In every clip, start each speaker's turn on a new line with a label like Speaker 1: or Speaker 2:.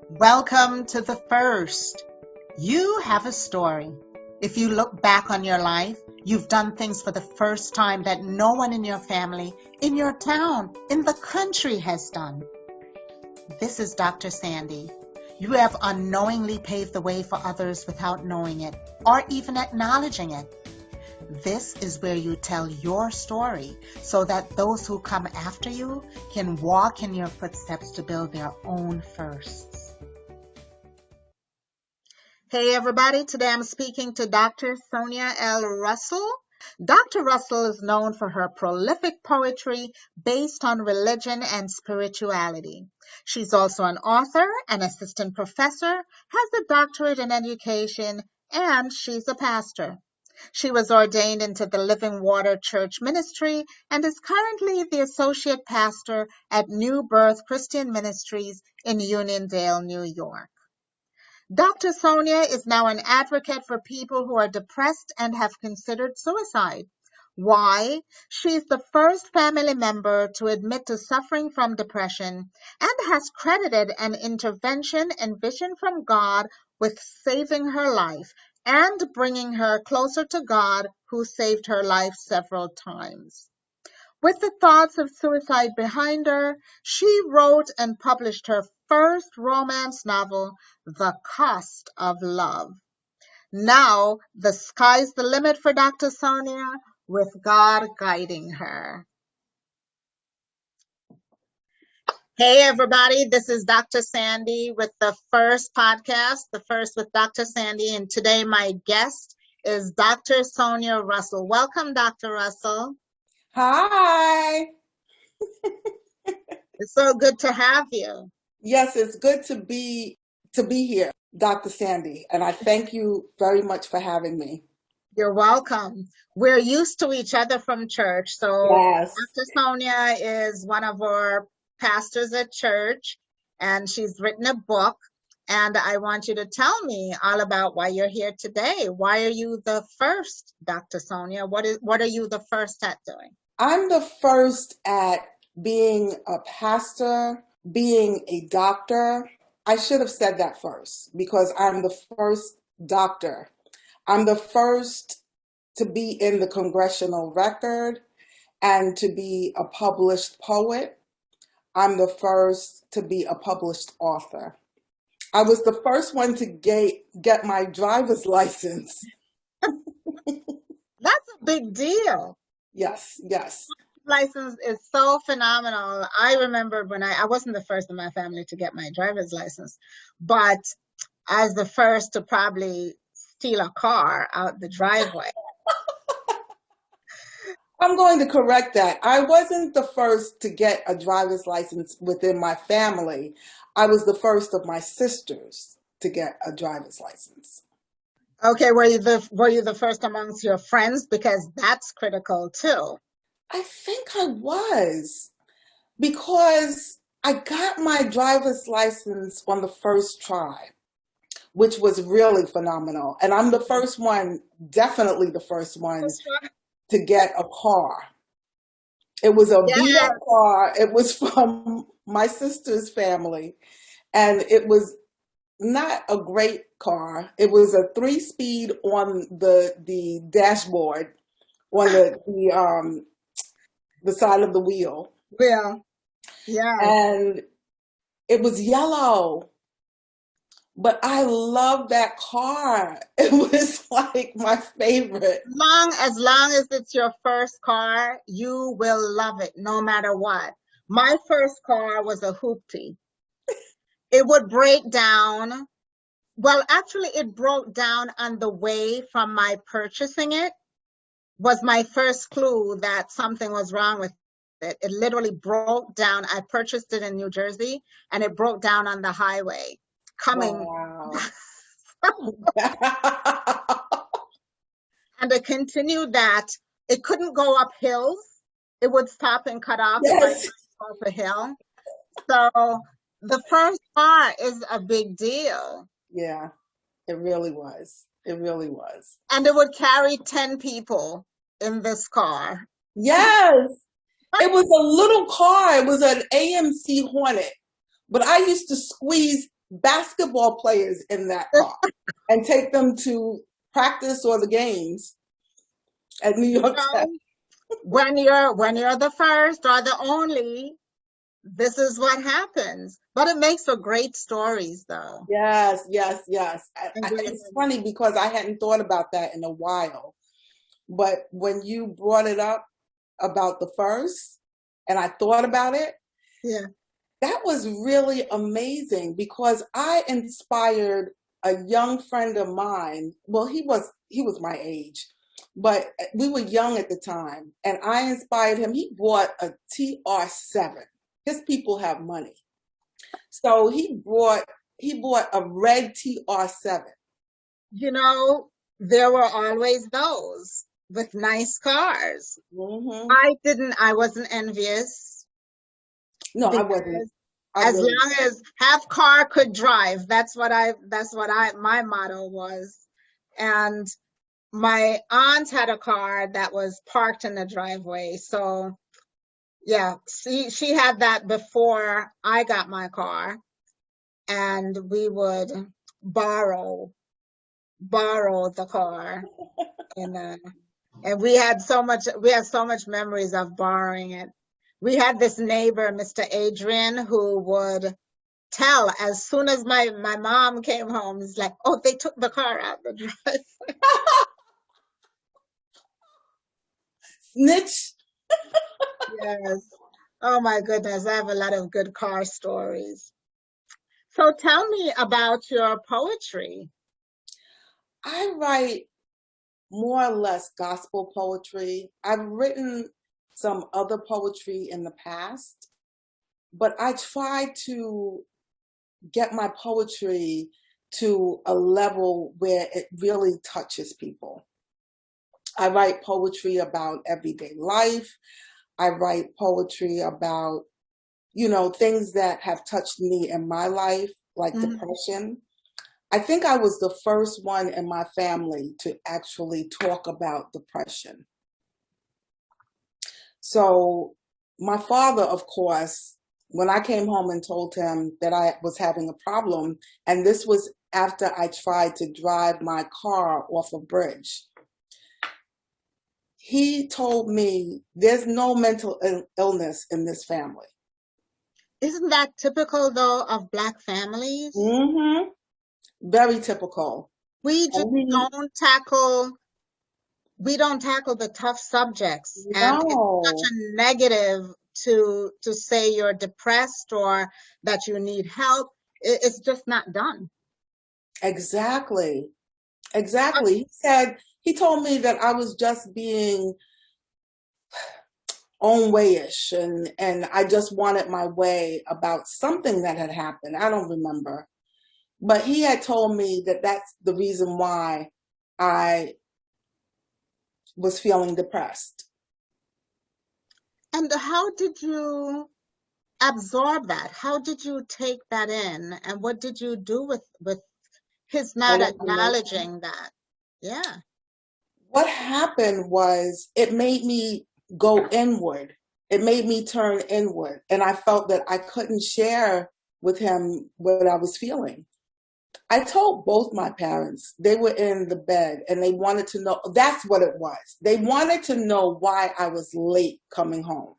Speaker 1: Welcome to the first. You have a story. If you look back on your life, you've done things for the first time that no one in your family, in your town, in the country has done. This is Dr. Sandi. You have unknowingly paved the way for others without knowing it or even acknowledging it. This is where you tell your story so that those who come after you can walk in your footsteps to build their own firsts. Hey everybody, today I'm speaking to Dr. Sonia L. Russell. Dr. Russell is known for her prolific poetry based on religion and spirituality. She's also an author, an assistant professor, has a doctorate in education, and she's a pastor. She was ordained into the Living Water Church ministry and is currently the associate pastor at Birth Christian Ministries in Uniondale, New York. Dr. Sonia is now an advocate for people who are depressed and have considered suicide. Why? She's the first family member to admit to suffering from depression and has credited an intervention and vision from God with saving her life and bringing her closer to God, who saved her life several times. With the thoughts of suicide behind her, she wrote and published her first romance novel, The Cost of Love. Now, the sky's the limit for Dr. Sonia, with God guiding her. Hey everybody, this is Dr. Sandi with the first podcast, The First with Dr. Sandi, and today my guest is Dr. Sonia Russell. Welcome, Dr. Russell.
Speaker 2: Hi.
Speaker 1: It's so good to have you.
Speaker 2: Yes, it's good to be here, Dr. Sandi, and I thank you very much for having me.
Speaker 1: You're welcome. We're used to each other from church. So
Speaker 2: Yes.
Speaker 1: Dr. Sonia is one of our pastors at church, and she's written a book. And I want you to tell me all about why you're here today. Why are you the first, Dr. Sonia? What are you the first at doing?
Speaker 2: I'm the first at being a pastor, being a doctor. I should have said that first because I'm the first doctor. I'm the first to be in the congressional record and to be a published poet. I'm the first to be a published author. I was the first one to get my driver's license.
Speaker 1: That's a big deal.
Speaker 2: Yes.
Speaker 1: License is so phenomenal. I remember when I wasn't the first in my family to get my driver's license, but I was the first to probably steal a car out the driveway.
Speaker 2: I'm going to correct that. I wasn't the first to get a driver's license within my family. I was the first of my sisters to get a driver's license.
Speaker 1: Okay, were you the first amongst your friends? Because that's critical too.
Speaker 2: I think I was, because I got my driver's license on the first try, which was really phenomenal. And I'm the first one, definitely the first one to get a car. It was a beat up car. It was from my sister's family, and it was not a great car. It was a 3-speed on the dashboard, on the side of the wheel.
Speaker 1: Yeah.
Speaker 2: And it was yellow. But I love that car. It was like my favorite.
Speaker 1: As long as it's your first car, you will love it no matter what. My first car was a hoopty. It would break down. Well, actually, it broke down on the way from my purchasing it. Was my first clue that something was wrong with it. It literally broke down. I purchased it in New Jersey, and it broke down on the highway coming.
Speaker 2: Wow.
Speaker 1: And I continued that. It couldn't go up hills. It would stop and cut off if I went off a hill. So the first car is a big deal.
Speaker 2: Yeah, it really was. It really was.
Speaker 1: And it would carry 10 people in this car.
Speaker 2: Yes. It was a little car. It was an AMC Hornet. But I used to squeeze basketball players in that car and take them to practice or the games at New York Tech.
Speaker 1: know, when you're the first or the only, this is what happens. But it makes for great stories, though.
Speaker 2: Yes, yes, yes.
Speaker 1: And great
Speaker 2: It's funny because I hadn't thought about that in a while. But when you brought it up about the first, and I thought about it,
Speaker 1: yeah,
Speaker 2: that was really amazing because I inspired a young friend of mine. Well, he was my age, but we were young at the time, and I inspired him. He bought a TR7. His people have money. So he bought a red TR7.
Speaker 1: you know, there were always those with nice cars.
Speaker 2: Hmm.
Speaker 1: I wasn't envious
Speaker 2: No, I wasn't.
Speaker 1: because
Speaker 2: I
Speaker 1: as
Speaker 2: really.
Speaker 1: long as have car could drive, my motto was. And my aunt had a car that was parked in the driveway. So yeah, she had that before I got my car, and we would borrow borrow the car, and we had so much memories of borrowing it. We had this neighbor, Mr. Adrian, who would tell as soon as my mom came home. He's like, "Oh, they took the car out the drive."
Speaker 2: Snitch.
Speaker 1: Yes. Oh my goodness, I have a lot of good car stories. So tell me about your poetry.
Speaker 2: I write more or less gospel poetry. I've written some other poetry in the past, but I try to get my poetry to a level where it really touches people. I write poetry about everyday life. I write poetry about, things that have touched me in my life, like
Speaker 1: Mhm.
Speaker 2: depression. I think I was the first one in my family to actually talk about depression. So my father, of course, when I came home and told him that I was having a problem, and this was after I tried to drive my car off a bridge, he told me there's no mental illness in this family.
Speaker 1: Isn't that typical though of Black families?
Speaker 2: Hmm. Very typical.
Speaker 1: We just
Speaker 2: And
Speaker 1: don't tackle the tough subjects, and it's such
Speaker 2: no,
Speaker 1: a negative to say you're depressed or that you need help. It's just not done.
Speaker 2: exactly.
Speaker 1: Uh,
Speaker 2: Exactly. He told me that I was just being own wayish and I just wanted my way about something that had happened. I don't remember. But he had told me that that's the reason why I was feeling depressed.
Speaker 1: And how did you absorb that? How did you take that in? And what did you do with his
Speaker 2: All
Speaker 1: not
Speaker 2: information.
Speaker 1: acknowledging that? Yeah.
Speaker 2: What happened was it made me go inward. It made me turn inward. And I felt that I couldn't share with him what I was feeling. I told both my parents. They were in the bed and they wanted to know. That's what it was. They wanted to know why I was late coming home.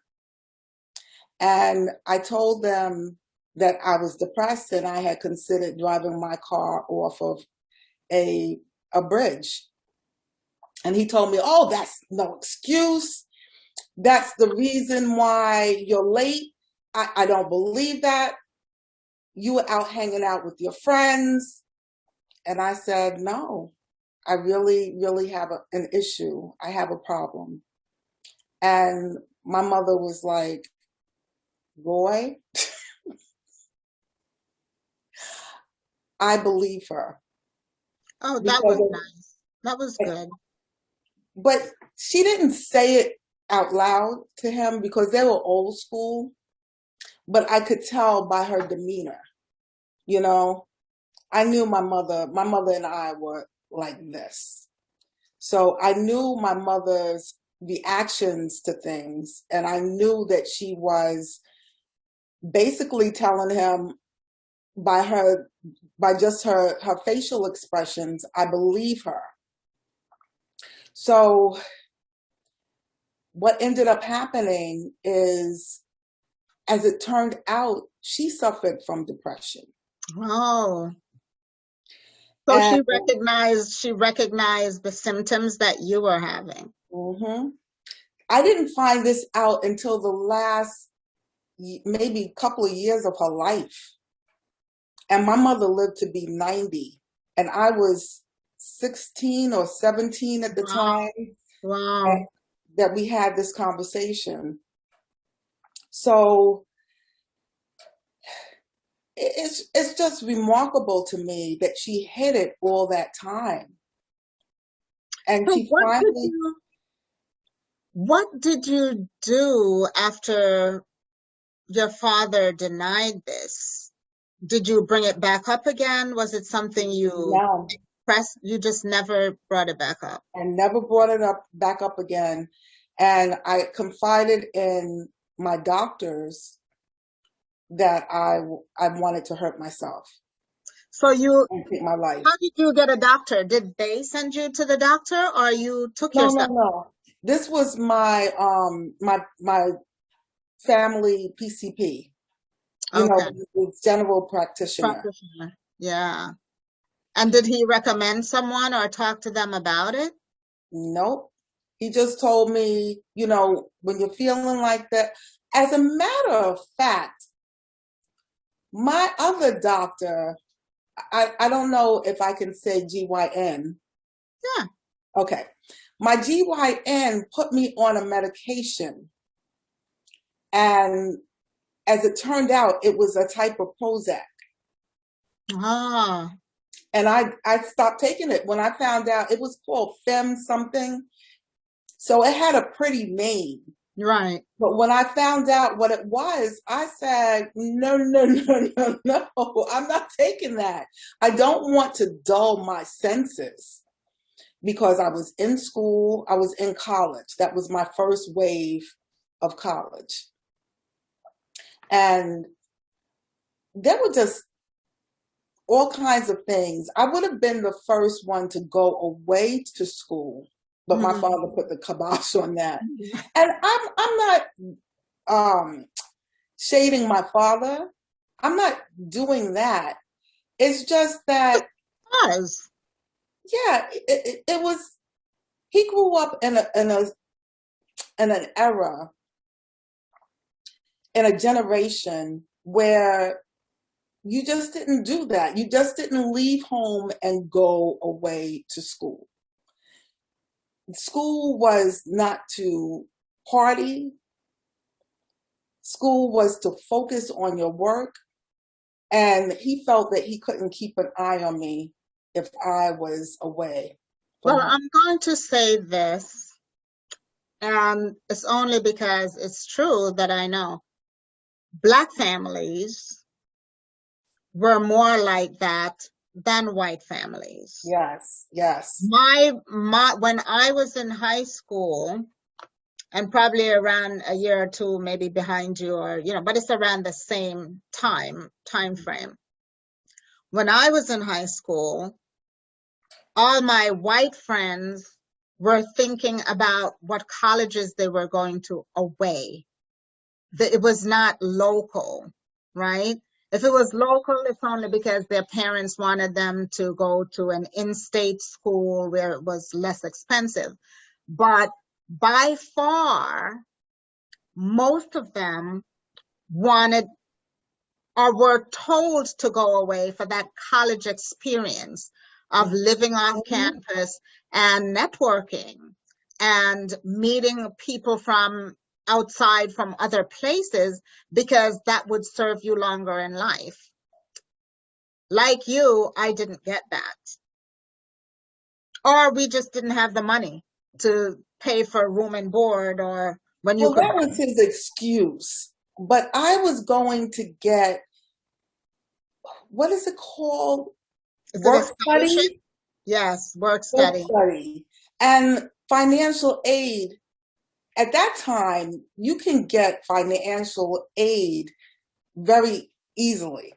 Speaker 2: And I told them that I was depressed and I had considered driving my car off of a, a bridge. And he told me, "Oh, that's no excuse. That's the reason why you're late. I don't believe that. You were out hanging out with your friends." And I said, "No, I really, really have an issue. I have a problem." And my mother was like, "Roy," I believe her
Speaker 1: Oh, that
Speaker 2: because
Speaker 1: was nice. That was good.
Speaker 2: but she didn't say it out loud to him because they were old school, but I could tell by her demeanor, you know. I knew my mother and I were like this. So I knew my mother's reactions to things, and I knew that she was basically telling him, by just her facial expressions, I believe her. So what ended up happening is, as it turned out, she suffered from depression.
Speaker 1: Oh. So
Speaker 2: And
Speaker 1: she recognized the symptoms that you were having.
Speaker 2: mhm. I didn't find this out until the last maybe couple of years of her life. And my mother lived to be 90, and I was 16 or 17 at the
Speaker 1: Wow.
Speaker 2: time
Speaker 1: Wow.
Speaker 2: that we had this conversation. So it's just remarkable to me that she hid it all that time. And
Speaker 1: So
Speaker 2: she finally,
Speaker 1: what did you do after your father denied this? Did you bring it back up again? Was it something you
Speaker 2: no,
Speaker 1: pressed? You just never brought it back up.
Speaker 2: and never brought it back up again. And I confided in my doctors that I wanted to hurt myself
Speaker 1: So
Speaker 2: and take my life.
Speaker 1: how did you get a doctor? Did they send you to the doctor or you took
Speaker 2: No, no,
Speaker 1: yourself?
Speaker 2: no. This was my my family PCP. You know,
Speaker 1: Okay.
Speaker 2: the general practitioner.
Speaker 1: Practitioner. Yeah. And did he recommend someone or talk to them about it?
Speaker 2: Nope. He just told me, you know, when you're feeling like that. As a matter of fact, my other doctor, I don't know if I can say GYN.
Speaker 1: Yeah.
Speaker 2: Okay. My GYN put me on a medication. And as it turned out, it was a type of Prozac.
Speaker 1: Ah,
Speaker 2: And I stopped taking it when I found out it was called Fem something. So it had a pretty name.
Speaker 1: right.
Speaker 2: But when I found out what it was, I said, no, no, no, no, no, I'm not taking that. I don't want to dull my senses because I was in school, I was in college. That was my first wave of college. And there were just all kinds of things. I would have been the first one to go away to school, but my
Speaker 1: Mhm.
Speaker 2: father put the kibosh on that. And I'm not shading my father. I'm not doing that. It's just that,
Speaker 1: Was.
Speaker 2: yeah, it was. He grew up in an era, in a generation where you just didn't do that. You just didn't leave home and go away to school. School was not to party. School was to focus on your work. And he felt that he couldn't keep an eye on me if I was away from
Speaker 1: Well,
Speaker 2: home.
Speaker 1: I'm going to say this, and it's only because it's true that I know Black families were more like that than white families.
Speaker 2: Yes, yes.
Speaker 1: When I was in high school, and probably around a year or two, maybe behind you, or but it's around the same time frame. When I was in high school, all my white friends were thinking about what colleges they were going to away. It was not local, right? If it was local, it's only because their parents wanted them to go to an in-state school where it was less expensive. But by far, most of them wanted or were told to go away for that college experience of living off
Speaker 2: Mhm.
Speaker 1: campus and networking and meeting people from outside from other places because that would serve you longer in life. Like you, I didn't get that. Or we just didn't have the money to pay for room and board or when you
Speaker 2: Well,
Speaker 1: could.
Speaker 2: that was his excuse. But I was going to get, what is it called?
Speaker 1: Is it a
Speaker 2: Work
Speaker 1: scholarship?
Speaker 2: study?
Speaker 1: Yes, work
Speaker 2: Work
Speaker 1: study.
Speaker 2: study. And financial aid. At that time, you can get financial aid very easily.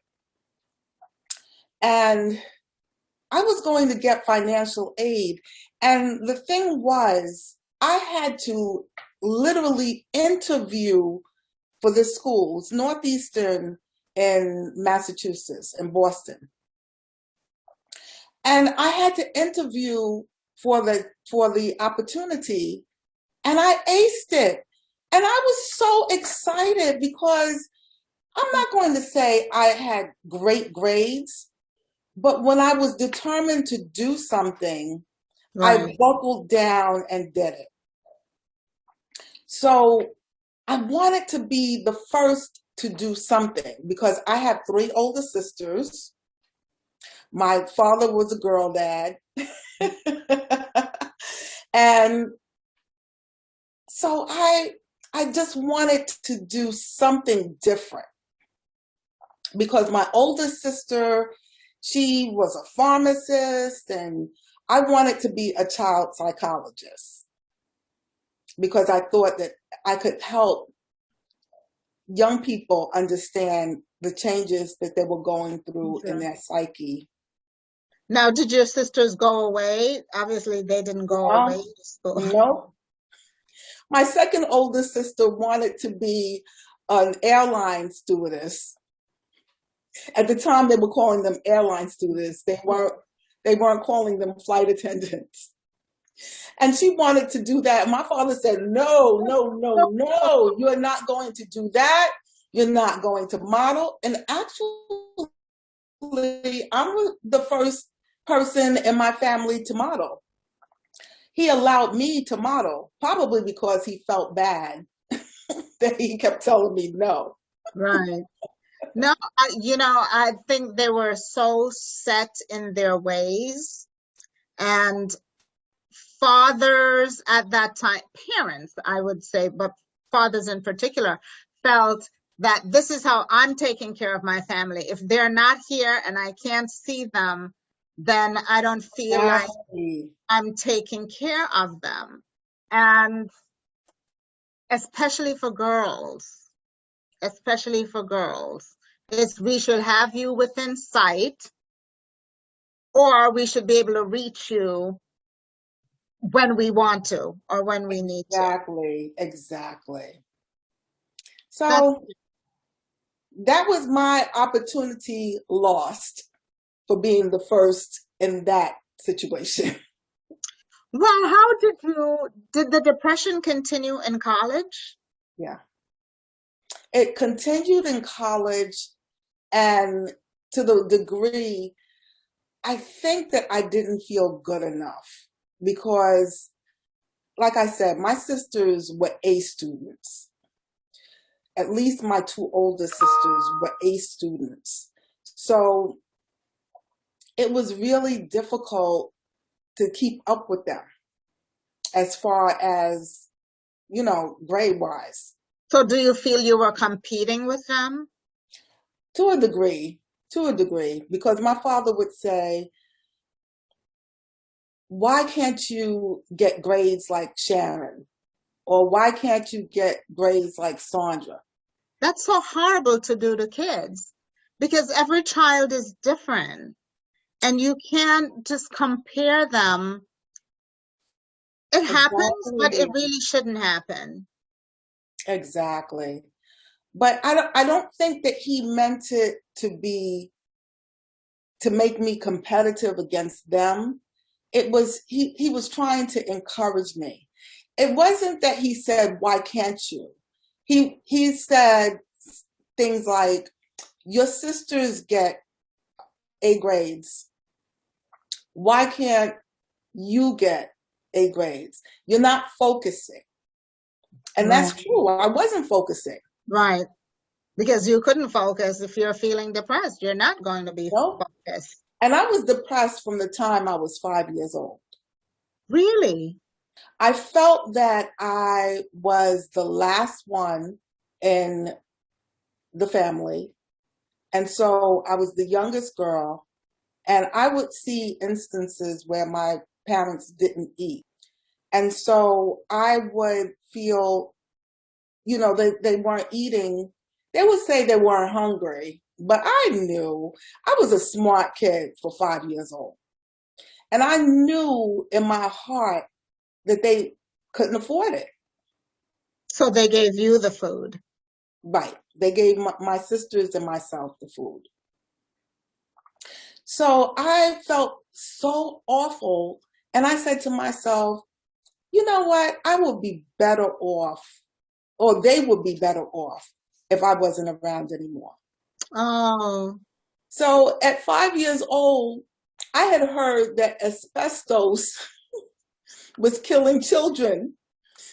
Speaker 2: And I was going to get financial aid. And the thing was, I had to literally interview for the schools, Northeastern in Massachusetts, in Boston. And I had to interview for the opportunity, and I aced it. And I was so excited because I'm not going to say I had great grades, but when I was determined to do something, I
Speaker 1: Right.
Speaker 2: buckled down and did it. So I wanted to be the first to do something because I have 3 older sisters. My father was a girl dad. And so I just wanted to do something different because my older sister, she was a pharmacist, and I wanted to be a child psychologist because I thought that I could help young people understand the changes that they were going through in
Speaker 1: Sure.
Speaker 2: their psyche.
Speaker 1: Now, did your sisters go away? Obviously, they didn't go away
Speaker 2: No,
Speaker 1: to school.
Speaker 2: no. My second oldest sister wanted to be an airline stewardess. At the time, they were calling them airline stewardess. They weren't calling them flight attendants. And she wanted to do that. My father said, no, no, no, no, you're not going to do that. You're not going to model. And actually, I'm the first person in my family to model. He allowed me to model, probably because he felt bad that he kept telling me no.
Speaker 1: Right. No, I think they were so set in their ways, and fathers at that time, parents, I would say, but fathers in particular, felt that this is how I'm taking care of my family. If they're not here and I can't see them, then I don't feel like
Speaker 2: Exactly.
Speaker 1: I'm taking care of them. And especially for girls, especially for girls, is we should have you within sight, or we should be able to reach you when we want to or when we need to.
Speaker 2: Exactly. Exactly.
Speaker 1: That's
Speaker 2: So that was my opportunity lost for being the first in that situation.
Speaker 1: well, did the depression continue in college?
Speaker 2: Yeah. It continued in college, and to the degree, I think that I didn't feel good enough because, like I said, my sisters were A students. At least my 2 older sisters were A students. So it was really difficult to keep up with them as far as, grade wise.
Speaker 1: So do you feel you were competing with them?
Speaker 2: To a degree, because my father would say, why can't you get grades like Sharon? Or why can't you get grades like Sandra?
Speaker 1: That's so horrible to do to kids because every child is different and you can't just compare them. It happens, but it
Speaker 2: Exactly.
Speaker 1: really shouldn't happen.
Speaker 2: Exactly. But I don't think that he meant it to make me competitive against them. It was he was trying to encourage me. It wasn't that he said, why can't you? He said things like, your sisters get A grades. Why can't you get A grades? You're not focusing. And
Speaker 1: Right,
Speaker 2: that's true. I wasn't focusing.
Speaker 1: right. Because you couldn't focus if you're feeling depressed. You're not going to be
Speaker 2: No.
Speaker 1: focused.
Speaker 2: And I was depressed from the time I was 5 years old.
Speaker 1: Really?
Speaker 2: I felt that I was the last one in the family. And so I was the youngest girl. And I would see instances where my parents didn't eat. And so I would feel, they weren't eating. They would say they weren't hungry, But I knew I was a smart kid for 5 years old. And I knew in my heart that they couldn't afford it.
Speaker 1: So they gave you the food.
Speaker 2: Right. They gave my sisters and myself the food. So I felt so awful. And I said to myself, you know what? I would be better off, or they would be better off if I wasn't around anymore.
Speaker 1: Oh,
Speaker 2: So at 5 years old, I had heard that asbestos was killing children.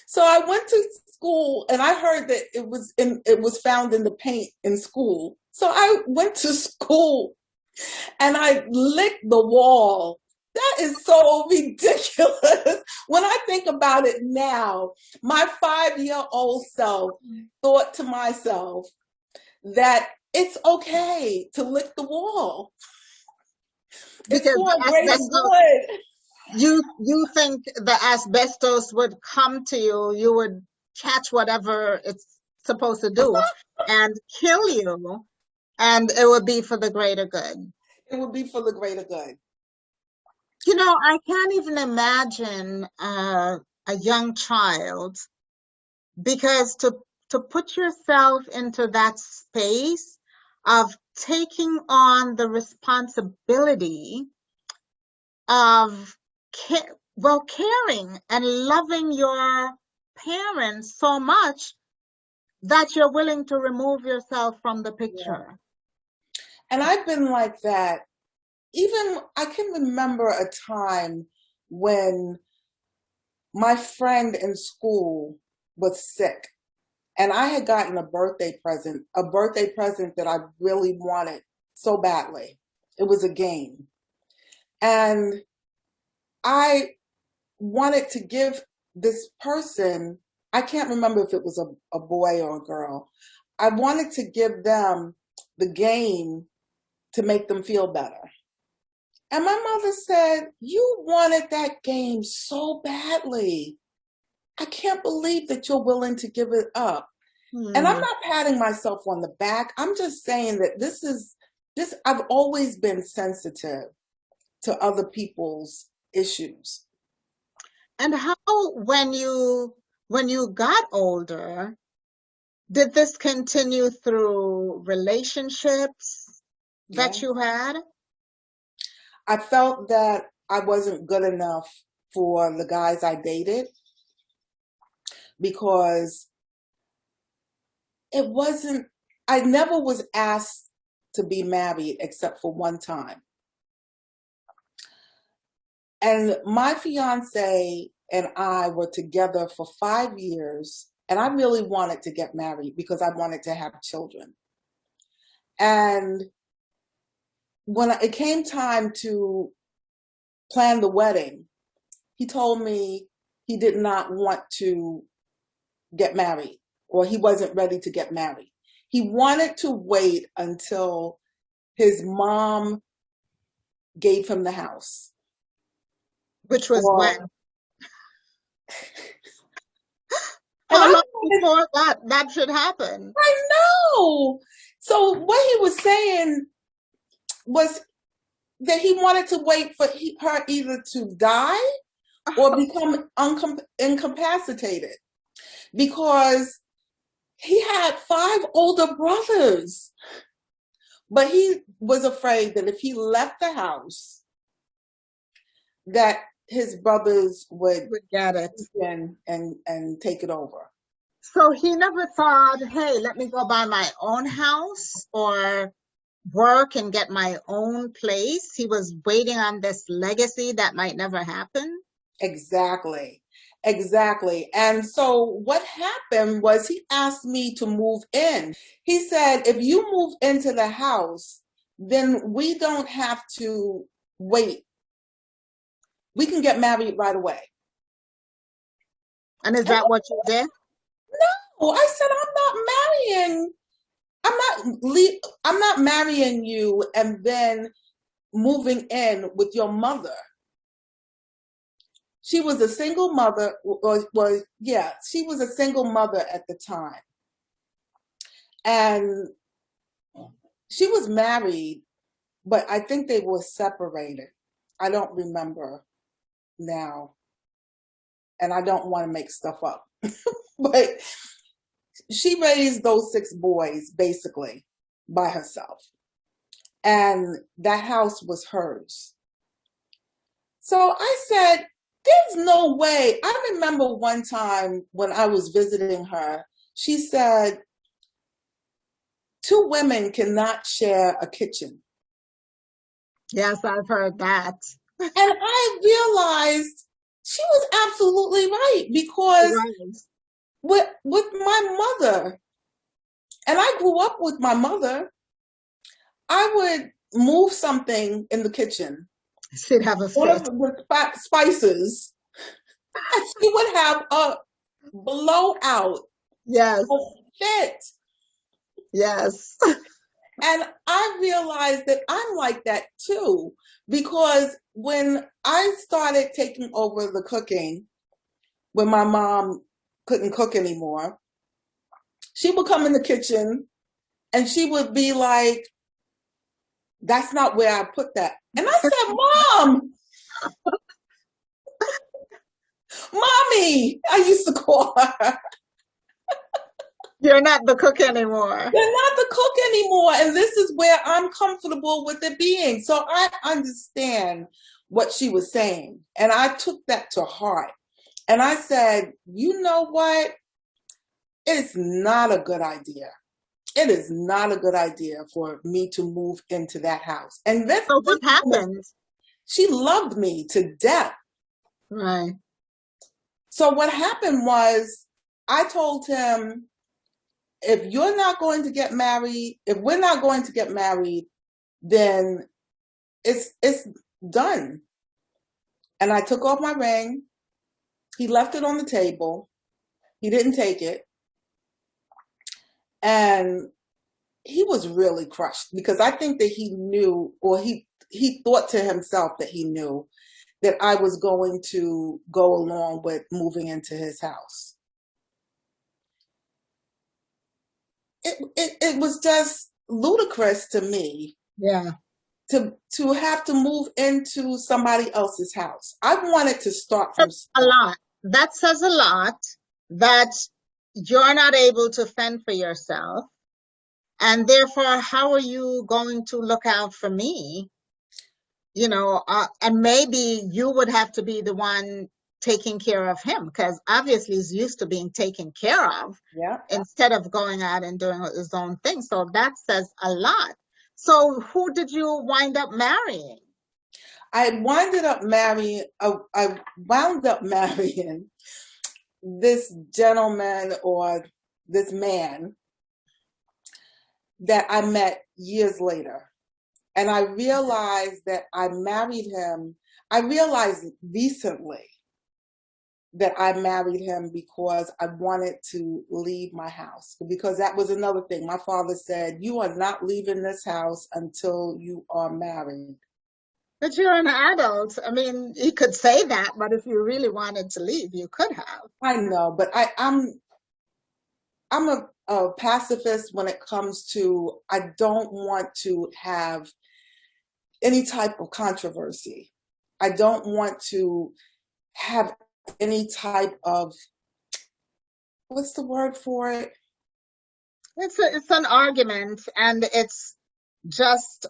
Speaker 2: So I went to school and I heard that it was found in the paint in school. So I went to school and I licked the wall. That is so ridiculous. When I think about it now, my 5-year-old self thought to myself that it's okay to lick the wall. It's
Speaker 1: because
Speaker 2: for
Speaker 1: the
Speaker 2: a greater
Speaker 1: asbestos,
Speaker 2: good.
Speaker 1: you think the asbestos would come to you, you would catch whatever it's supposed to do and kill you, and it would be for the greater good.
Speaker 2: It would be for the greater good.
Speaker 1: You know, I can't even imagine a young child, because to put yourself into that space of taking on the responsibility of caring and loving your parents so much that you're willing to remove yourself from the picture.
Speaker 2: Yeah. And I've been like that. Even I can remember a time when my friend in school was sick and I had gotten a birthday present that I really wanted so badly. It was a game. And I wanted to give this person, I can't remember if it was a boy or a girl, I wanted to give them the game to make them feel better. And my mother said, you wanted that game so badly. I can't believe that you're willing to give it up. And I'm not patting myself on the back. I'm just saying that I've always been sensitive to other people's issues.
Speaker 1: And how, when you got older, did this continue through relationships that you had?
Speaker 2: I felt that I wasn't good enough for the guys I dated because I never was asked to be married except for one time. And my fiance and I were together for 5 years, and I really wanted to get married because I wanted to have children. And when it came time to plan the wedding, he told me he did not want to get married, or he wasn't ready to get married. He wanted to wait until his mom gave him the house.
Speaker 1: Which was when? How long before that should happen?
Speaker 2: I know. So what he was saying was that he wanted to wait for her either to die or become incapacitated, because he had 5 older brothers. But he was afraid that if he left the house, that his brothers would
Speaker 1: get it
Speaker 2: and take it over.
Speaker 1: So he never thought, hey, let me go buy my own house or work and get my own place. He was waiting on this legacy that might never happen.
Speaker 2: Exactly. And so what happened was he asked me to move in. He said, if you move into the house, then we don't have to wait. We can get married right away.
Speaker 1: And is that what you did?
Speaker 2: No, I said, I'm not marrying you and then moving in with your mother. She was a single mother, she was a single mother at the time. And she was married, but I think they were separated. I don't remember now, and I don't want to make stuff up. But she raised those 6 boys basically by herself, and that house was hers. So I said, there's no way. I remember one time when I was visiting her, she said, 2 women cannot share a kitchen.
Speaker 1: Yes, I've heard that.
Speaker 2: And I realized she was absolutely right, because
Speaker 1: Right.
Speaker 2: with my mother, and I grew up with my mother, I would move something in the kitchen,
Speaker 1: She'd have a
Speaker 2: one of
Speaker 1: fit.
Speaker 2: the spices, and she would have a blowout,
Speaker 1: Yes,
Speaker 2: a fit.
Speaker 1: yes.
Speaker 2: And I realized that I'm like that too, because when I started taking over the cooking, when my mom couldn't cook anymore, she would come in the kitchen and she would be like, that's not where I put that. And I said, Mom, Mommy, I used to call her.
Speaker 1: You're not the cook anymore.
Speaker 2: You're not the cook anymore. And this is where I'm comfortable with it being. So I understand what she was saying. And I took that to heart. And I said, you know what? It's not a good idea. It is not a good idea for me to move into that house. And this
Speaker 1: So what happened?
Speaker 2: she loved me to death.
Speaker 1: Right.
Speaker 2: So what happened was, I told him, if you're not going to get married, if we're not going to get married, then it's done. And I took off my ring. He left it on the table. He didn't take it. And he was really crushed, because I think that he knew, or he thought to himself that he knew that I was going to go along with moving into his house. It was just ludicrous to me.
Speaker 1: Yeah.
Speaker 2: To have to move into somebody else's house. I wanted to start from
Speaker 1: A lot. That says a lot, that you're not able to fend for yourself. And therefore, how are you going to look out for me? And maybe you would have to be the one taking care of him, because obviously he's used to being taken care of,
Speaker 2: Yeah.
Speaker 1: instead of going out and doing his own thing. So that says a lot. So who did you wind up marrying?
Speaker 2: I wound up marrying this gentleman, or this man, that I met years later. And I realized that I married him. I realized recently that I married him because I wanted to leave my house. Because that was another thing. My father said, you are not leaving this house until you are married.
Speaker 1: But you're an adult. I mean, you could say that, but if you really wanted to leave, you could have.
Speaker 2: I know, but I'm a pacifist when it comes to, I don't want to have any type of controversy. I don't want to have any type of, what's the word for it?
Speaker 1: It's an argument, and it's just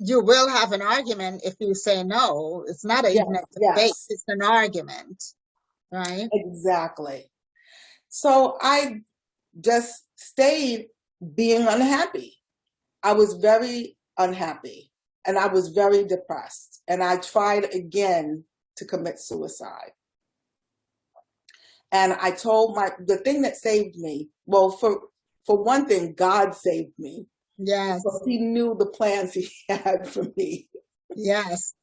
Speaker 1: you will have an argument if you say no. It's not even a debate.
Speaker 2: Yes.
Speaker 1: It's an argument, right?
Speaker 2: Exactly. So I just stayed being unhappy. I was very unhappy, and I was very depressed, and I tried again to commit suicide. And I told the thing that saved me, well, for one thing, God saved me.
Speaker 1: Yes.
Speaker 2: Because he knew the plans he had for me.
Speaker 1: Yes.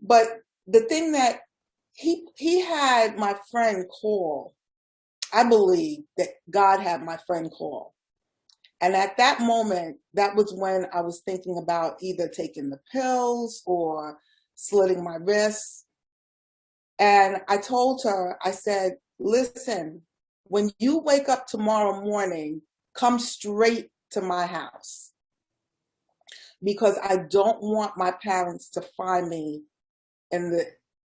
Speaker 2: But the thing that he had my friend call, I believe that God had my friend call. And at that moment, that was when I was thinking about either taking the pills or slitting my wrists. And I told her, I said, listen, when you wake up tomorrow morning, come straight to my house. because I don't want my parents to find me in the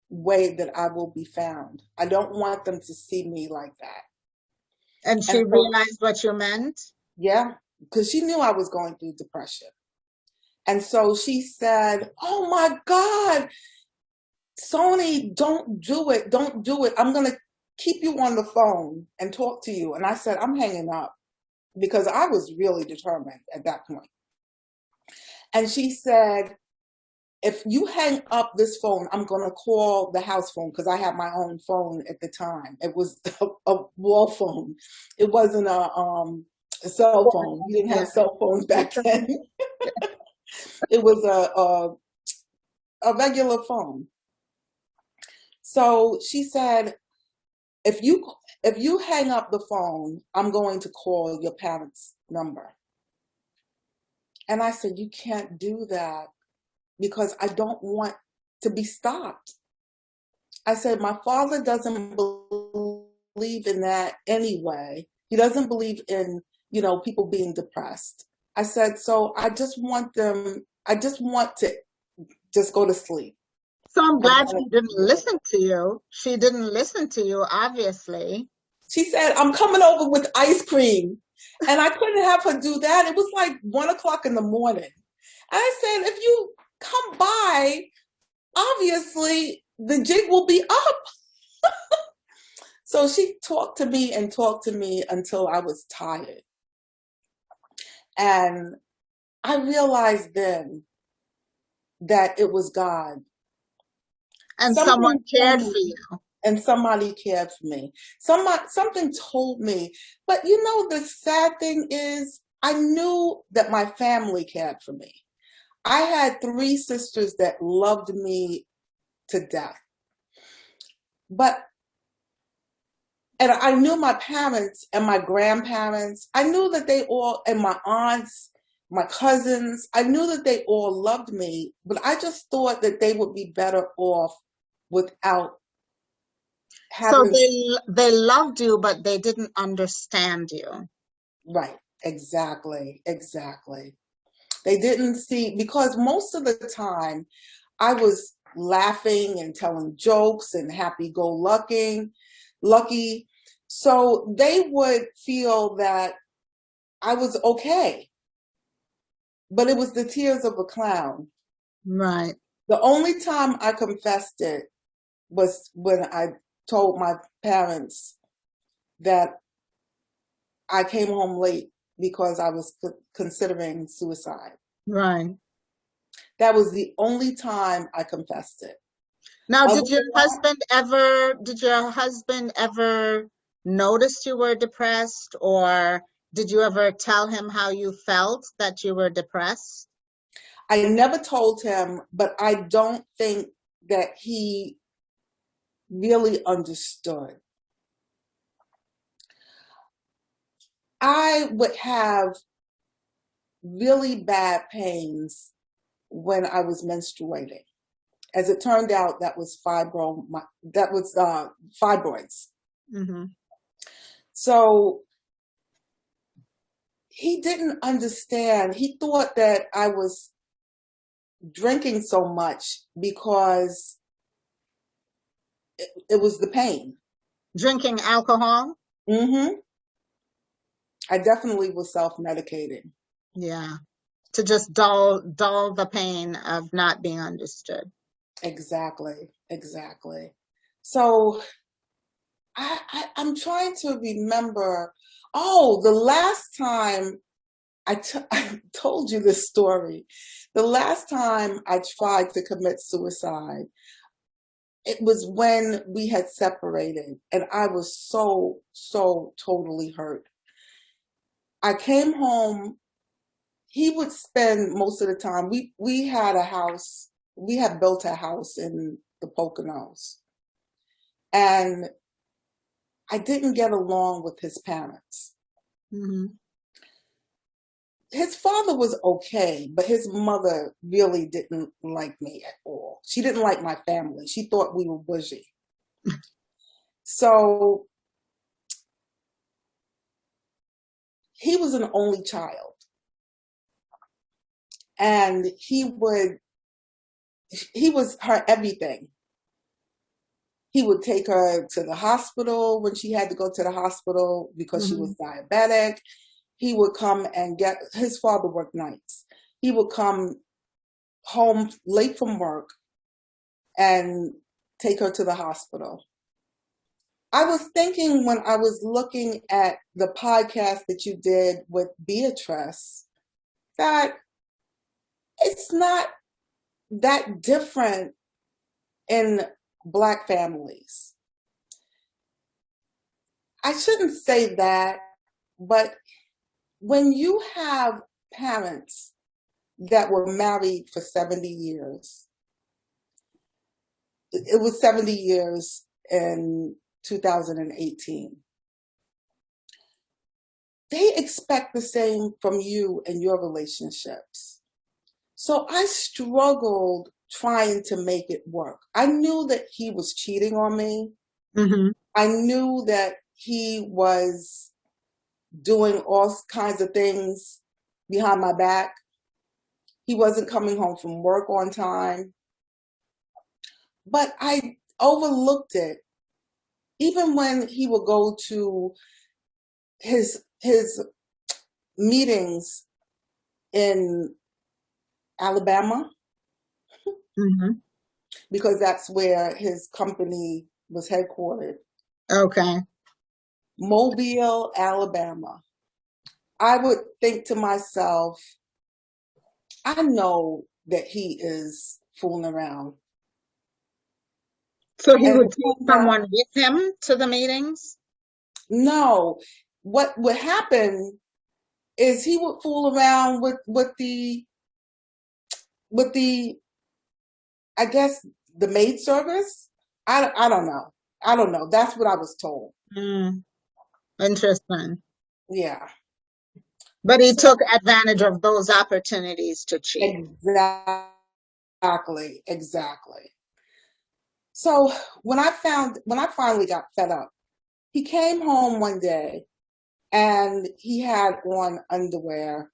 Speaker 2: way that I will be found. I don't want them to see me like that.
Speaker 1: And
Speaker 2: And
Speaker 1: she
Speaker 2: so,
Speaker 1: realized what you meant?
Speaker 2: yeah, because she knew I was going through depression. And so she said, "Oh my God, Sony, don't do it. Don't do it. I'm going to keep you on the phone and talk to you." And I said, "I'm hanging up," because I was really determined at that point. And she said, "If you hang up this phone, I'm going to call the house phone," because I had my own phone at the time. It was a wall phone. It wasn't a cell phone. We didn't
Speaker 1: Yeah.
Speaker 2: have cell phones back then. It was a regular phone. So she said, if you hang up the phone, I'm going to call your parents' number." And I said, "You can't do that because I don't want to be stopped." I said, "My father doesn't believe in that anyway. He doesn't believe in, people being depressed." I said, "So I just want to just go to sleep."
Speaker 1: So I'm
Speaker 2: I
Speaker 1: glad
Speaker 2: wanted
Speaker 1: she
Speaker 2: to
Speaker 1: didn't
Speaker 2: be good.
Speaker 1: listen to you. She didn't listen to you, obviously.
Speaker 2: She said, "I'm coming over with ice cream." And I couldn't have her do that. It was like 1 o'clock in the morning. I said, "If you come by, obviously the jig will be up." So she talked to me and talked to me until I was tired. And I realized then that it was God.
Speaker 1: And someone
Speaker 2: Something told
Speaker 1: cared for
Speaker 2: me,
Speaker 1: you.
Speaker 2: and somebody cared for me. Something told me. But the sad thing is, I knew that my family cared for me. I had 3 sisters that loved me to death. And I knew my parents and my grandparents. I knew that they all, and my aunts, my cousins, I knew that they all loved me, but I just thought that they would be better off without
Speaker 1: So
Speaker 2: having,
Speaker 1: they loved you, but they didn't understand you.
Speaker 2: right, exactly. They didn't see, because most of the time I was laughing and telling jokes and lucky. So they would feel that I was okay, but it was the tears of a clown.
Speaker 1: Right.
Speaker 2: The only time I confessed it was when I told my parents that I came home late because I was considering suicide.
Speaker 1: Right.
Speaker 2: That was the only time I confessed it.
Speaker 1: Now,
Speaker 2: Other than that,
Speaker 1: did your husband ever notice you were depressed, or did you ever tell him how you felt that you were depressed?
Speaker 2: I never told him, but I don't think that he really understood. I would have really bad pains when I was menstruating. As it turned out, that was fibroids.
Speaker 1: Mm-hmm.
Speaker 2: So he didn't understand. He thought that I was drinking so much because it was the pain.
Speaker 1: Drinking alcohol?
Speaker 2: Hmm. I definitely was self-medicating.
Speaker 1: Yeah. To just dull the pain of not being understood.
Speaker 2: Exactly. So I'm trying to remember. Oh, the last time I told you this story. The last time I tried to commit suicide, it was when we had separated, and I was so totally hurt. I came home. He would spend most of the time. We had a house. We had built a house in the Poconos, and I didn't get along with his parents.
Speaker 1: Mm-hmm.
Speaker 2: His father was okay, but his mother really didn't like me at all. She didn't like my family. She thought we were bougie. So he was an only child. And he was her everything. He would take her to the hospital when she had to go to the hospital because she was diabetic. He would come and his father worked nights. He would come home late from work and take her to the hospital. I was thinking when I was looking at the podcast that you did with Beatrice that it's not that different in Black families. I shouldn't say that, but when you have parents that were married for 70 years, it was 70 years in 2018. They expect the same from you and your relationships. So I struggled trying to make it work. I knew that he was cheating on me. I knew that he was doing all kinds of things behind my back. He wasn't coming home from work on time. But I overlooked it. Even when he would go to his meetings in Alabama, because that's where his company was headquartered.
Speaker 1: Okay.
Speaker 2: Mobile, Alabama. I would think to myself, I know that he is fooling around.
Speaker 1: So he would take someone with him to the meetings?
Speaker 2: No. What would happen is he would fool around with the I guess the maid service. I don't know. I don't know. That's what I was told.
Speaker 1: Interesting.
Speaker 2: Yeah.
Speaker 1: But he took advantage of those opportunities to cheat.
Speaker 2: Exactly. So when I finally got fed up, he came home one day and he had on underwear.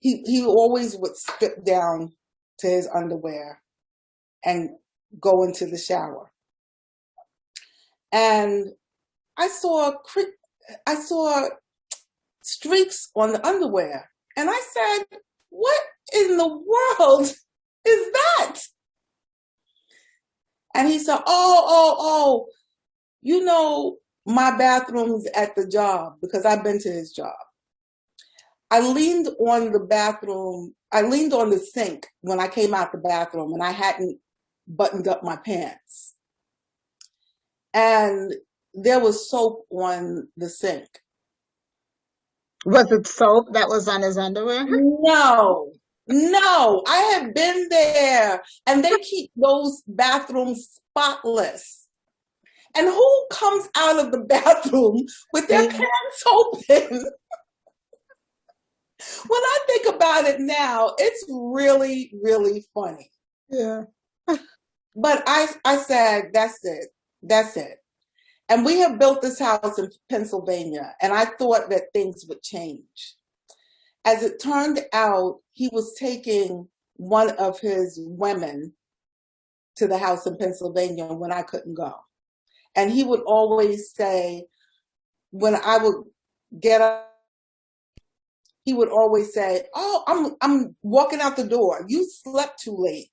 Speaker 2: He always would strip down to his underwear and go into the shower. And I saw streaks on the underwear. And I said, what in the world is that? And he said, oh, you know, my bathroom's at the job, because I've been to his job. I leaned on the sink when I came out the bathroom, and I hadn't buttoned up my pants. And there was soap on the sink.
Speaker 1: Was it soap that was on his underwear?
Speaker 2: No, I have been there, and they keep those bathrooms spotless. And who comes out of the bathroom with their pants open? When I think about it now, it's really, really funny.
Speaker 1: Yeah.
Speaker 2: But I said, that's it. And we have built this house in Pennsylvania, and I thought that things would change. As it turned out, he was taking one of his women to the house in Pennsylvania when I couldn't go. And he would always say, when I would get up, he would always say, oh, I'm walking out the door. You slept too late.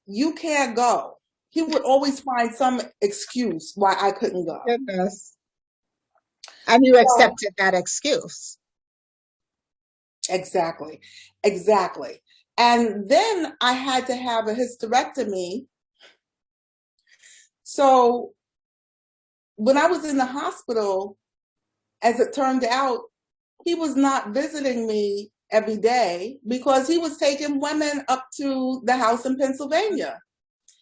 Speaker 2: You can't go. He would always find some excuse why I couldn't go.
Speaker 1: Goodness. And you accepted that excuse.
Speaker 2: Exactly. And then I had to have a hysterectomy. So when I was in the hospital, as it turned out, he was not visiting me every day because he was taking women up to the house in Pennsylvania.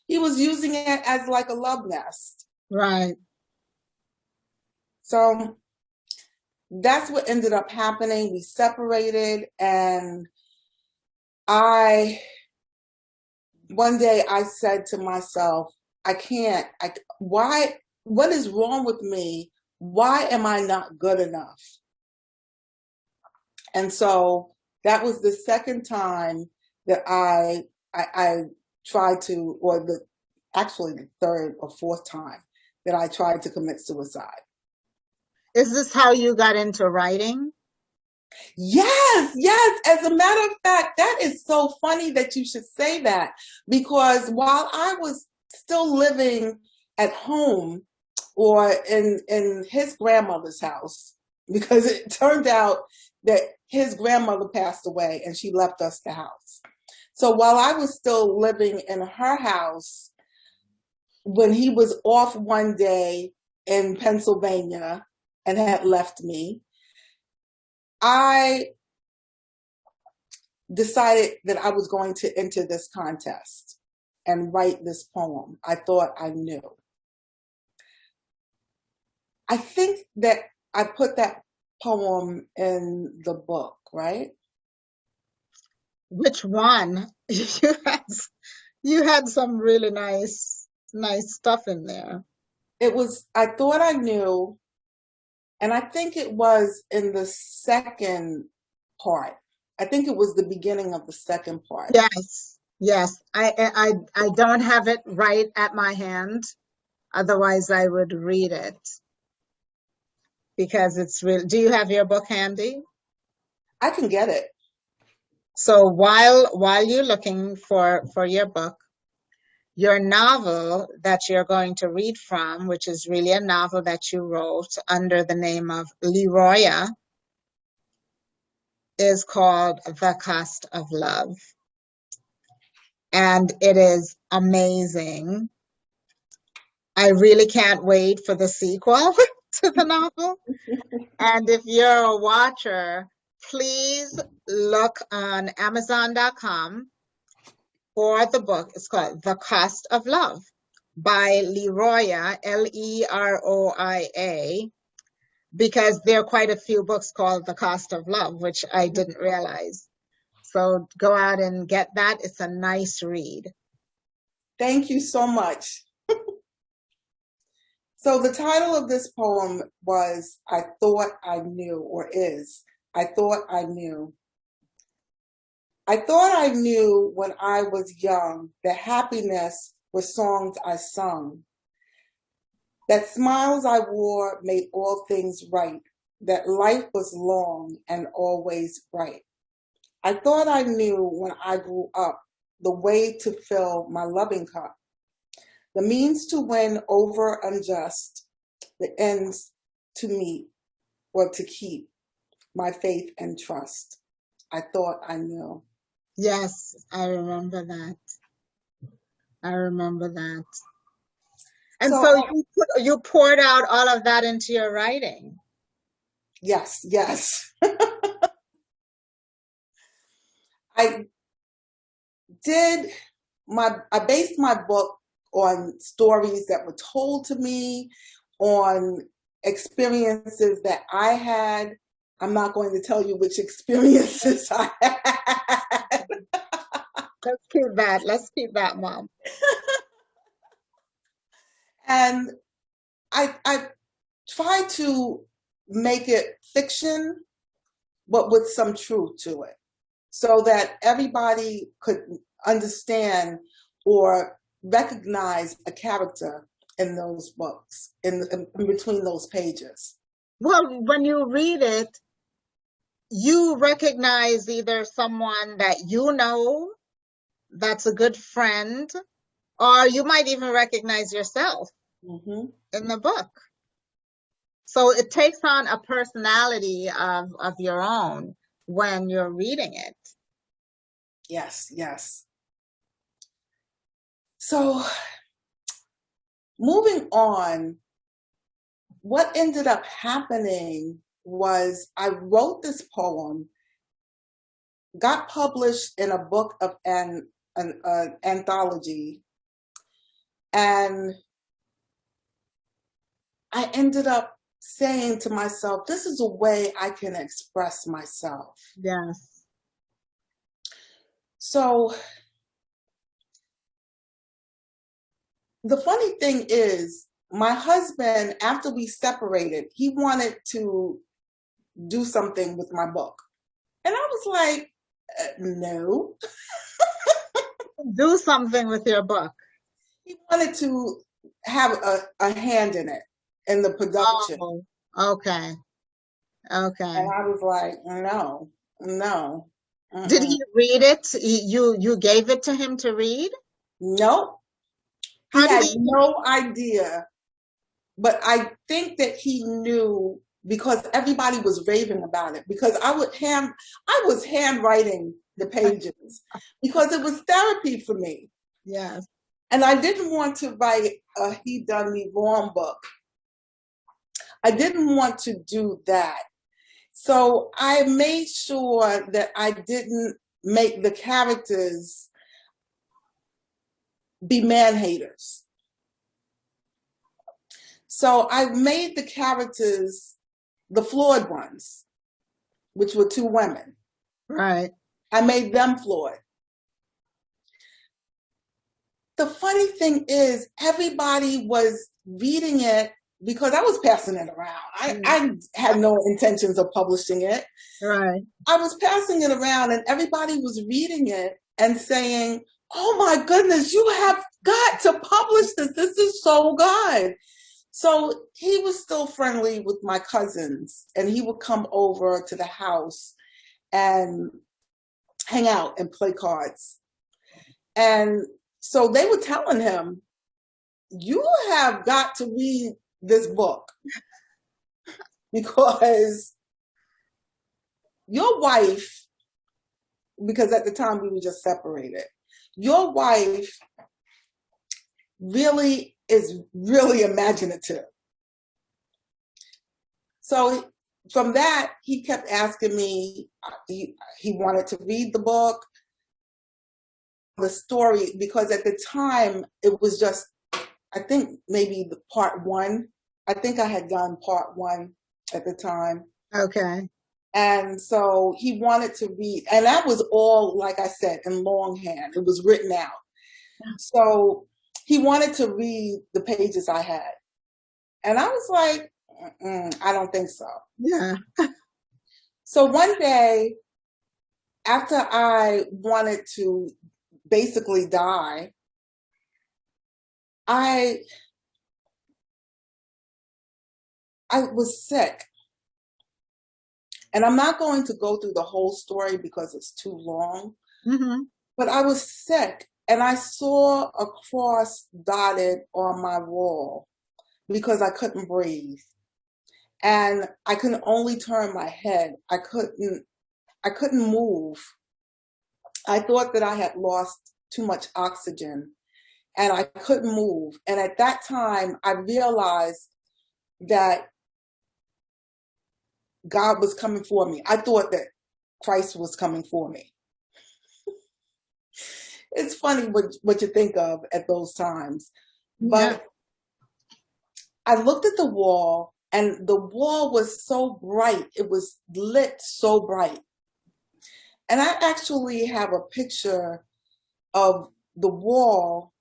Speaker 2: He was using it as like a love nest.
Speaker 1: Right.
Speaker 2: So that's what ended up happening. We separated, and one day I said to myself, what is wrong with me? Why am I not good enough? And so That was the second time that I tried to, actually the third or fourth time that I tried to commit suicide.
Speaker 1: Is this how you got into writing?
Speaker 2: Yes, yes. As a matter of fact, that is so funny that you should say that, because while I was still living at home or in his grandmother's house, because it turned out that his grandmother passed away and she left us the house. So while I was still living in her house, when he was off one day in Pennsylvania and had left me, I decided that I was going to enter this contest and write this poem. I thought I knew. I think that I put that poem in the book, right?
Speaker 1: Which one? You had some really nice stuff in there.
Speaker 2: It was I Thought I Knew, and I think it was in the second part. I think it was the beginning of the second part.
Speaker 1: Yes, yes. I don't have it right at my hand. Otherwise, I would read it because it's real. Do you have your book handy?
Speaker 2: I can get it.
Speaker 1: So while you're looking for your book, your novel that you're going to read from, which is really a novel that you wrote under the name of Leroya, is called The Cost of Love. And it is amazing. I really can't wait for the sequel to the novel. And if you're a watcher, please look on Amazon.com for the book. It's called The Cost of Love by Leroya, Leroia, because there are quite a few books called The Cost of Love, which I didn't realize. So go out and get that. It's a nice read.
Speaker 2: Thank you so much. So the title of this poem was I Thought I Knew, or is I Thought I Knew. I thought I knew when I was young that happiness was songs I sung, that smiles I wore made all things right, that life was long and always bright. I thought I knew when I grew up the way to fill my loving cup, the means to win over unjust, the ends to meet or to keep my faith and trust. I thought I knew.
Speaker 1: Yes, I remember that. I remember that. And so you poured out all of that into your writing.
Speaker 2: Yes, yes. I based my book on stories that were told to me, on experiences that I had. I'm not going to tell you which experiences I had.
Speaker 1: Let's keep that, Mom.
Speaker 2: And I try to make it fiction, but with some truth to it, so that everybody could understand or recognize a character in those books, in between those pages.
Speaker 1: Well, when you read it, you recognize either someone that you know that's a good friend, or you might even recognize yourself in the book. So it takes on a personality of your own when you're reading it.
Speaker 2: Yes, yes. So moving on, what ended up happening was I wrote this poem, got published in a book of an anthology, and I ended up saying to myself, this is a way I can express myself.
Speaker 1: Yes.
Speaker 2: So the funny thing is, my husband, after we separated, he wanted to do something with my book. And I was like, No.
Speaker 1: Do something with your book.
Speaker 2: He wanted to have a hand in it, in the production.
Speaker 1: Oh, okay. Okay.
Speaker 2: And I was like, no, no.
Speaker 1: Did
Speaker 2: Mm-mm.
Speaker 1: he read it? You gave it to him to read?
Speaker 2: Nope. He
Speaker 1: How did
Speaker 2: had
Speaker 1: he?
Speaker 2: no idea. But I think that he knew because everybody was raving about it. Because I was handwriting the pages because it was therapy for me.
Speaker 1: Yes.
Speaker 2: And I didn't want to write a he done me wrong book. I didn't want to do that. So I made sure that I didn't make the characters be man haters. So I made the characters the flawed ones, which were two women.
Speaker 1: Right.
Speaker 2: I made them flawed. The funny thing is, everybody was reading it because I was passing it around. I had no intentions of publishing it.
Speaker 1: Right.
Speaker 2: I was passing it around and everybody was reading it and saying, oh my goodness, you have got to publish this. This is so good. So he was still friendly with my cousins and he would come over to the house and hang out and play cards. And so they were telling him, you have got to read this book because your wife, because at the time we were just separated, your wife really is really imaginative. So from that, he kept asking me, he wanted to read the book, the story, because at the time it was just, I think maybe the part one. I think I had done part one at the time.
Speaker 1: Okay.
Speaker 2: And so he wanted to read, and that was all, like I said, in longhand. It was written out. So he wanted to read the pages I had. And I was like, I don't think so.
Speaker 1: Yeah.
Speaker 2: So one day, after I wanted to basically die, I was sick. And I'm not going to go through the whole story because it's too long.
Speaker 1: Mm-hmm.
Speaker 2: But I was sick and I saw a cross dotted on my wall because I couldn't breathe. And I could only turn my head. I couldn't move. I thought that I had lost too much oxygen and I couldn't move. And at that time, I realized that God was coming for me. I thought that Christ was coming for me. It's funny what you think of at those times. But
Speaker 1: Yeah.
Speaker 2: I looked at the wall and the wall was so bright. It was lit so bright. And I actually have a picture of the wall,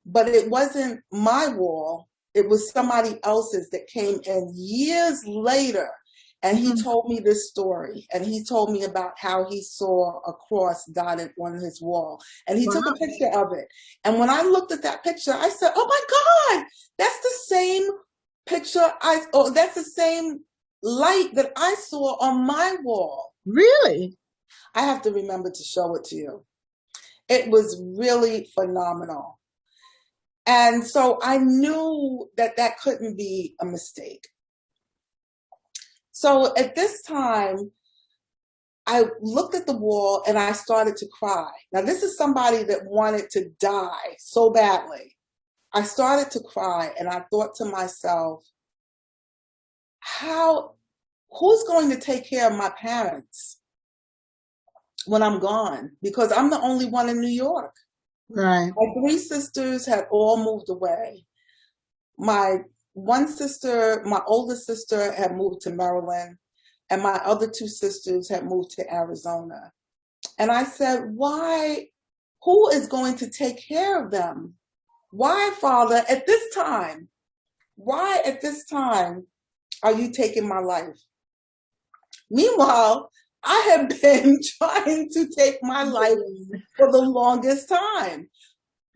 Speaker 2: but it wasn't my wall. It was somebody else's that came in years later. And he told me this story, and he told me about how he saw a cross dotted on his wall, and he took a picture of it. And when I looked at that picture, I said, oh my God, that's the same picture. That's the same light that I saw on my wall.
Speaker 1: Really?
Speaker 2: I have to remember to show it to you. It was really phenomenal. And so I knew that that couldn't be a mistake. So at this time, I looked at the wall and I started to cry. Now, this is somebody that wanted to die so badly. I started to cry and I thought to myself, who's going to take care of my parents when I'm gone? Because I'm the only one in New York.
Speaker 1: Right.
Speaker 2: My three sisters had all moved away. My one sister, my oldest sister, had moved to Maryland, and my other two sisters had moved to Arizona. And I said, why? Who is going to take care of them? Why, Father, at this time? Why at this time are you taking my life? Meanwhile, I have been trying to take my life for the longest time.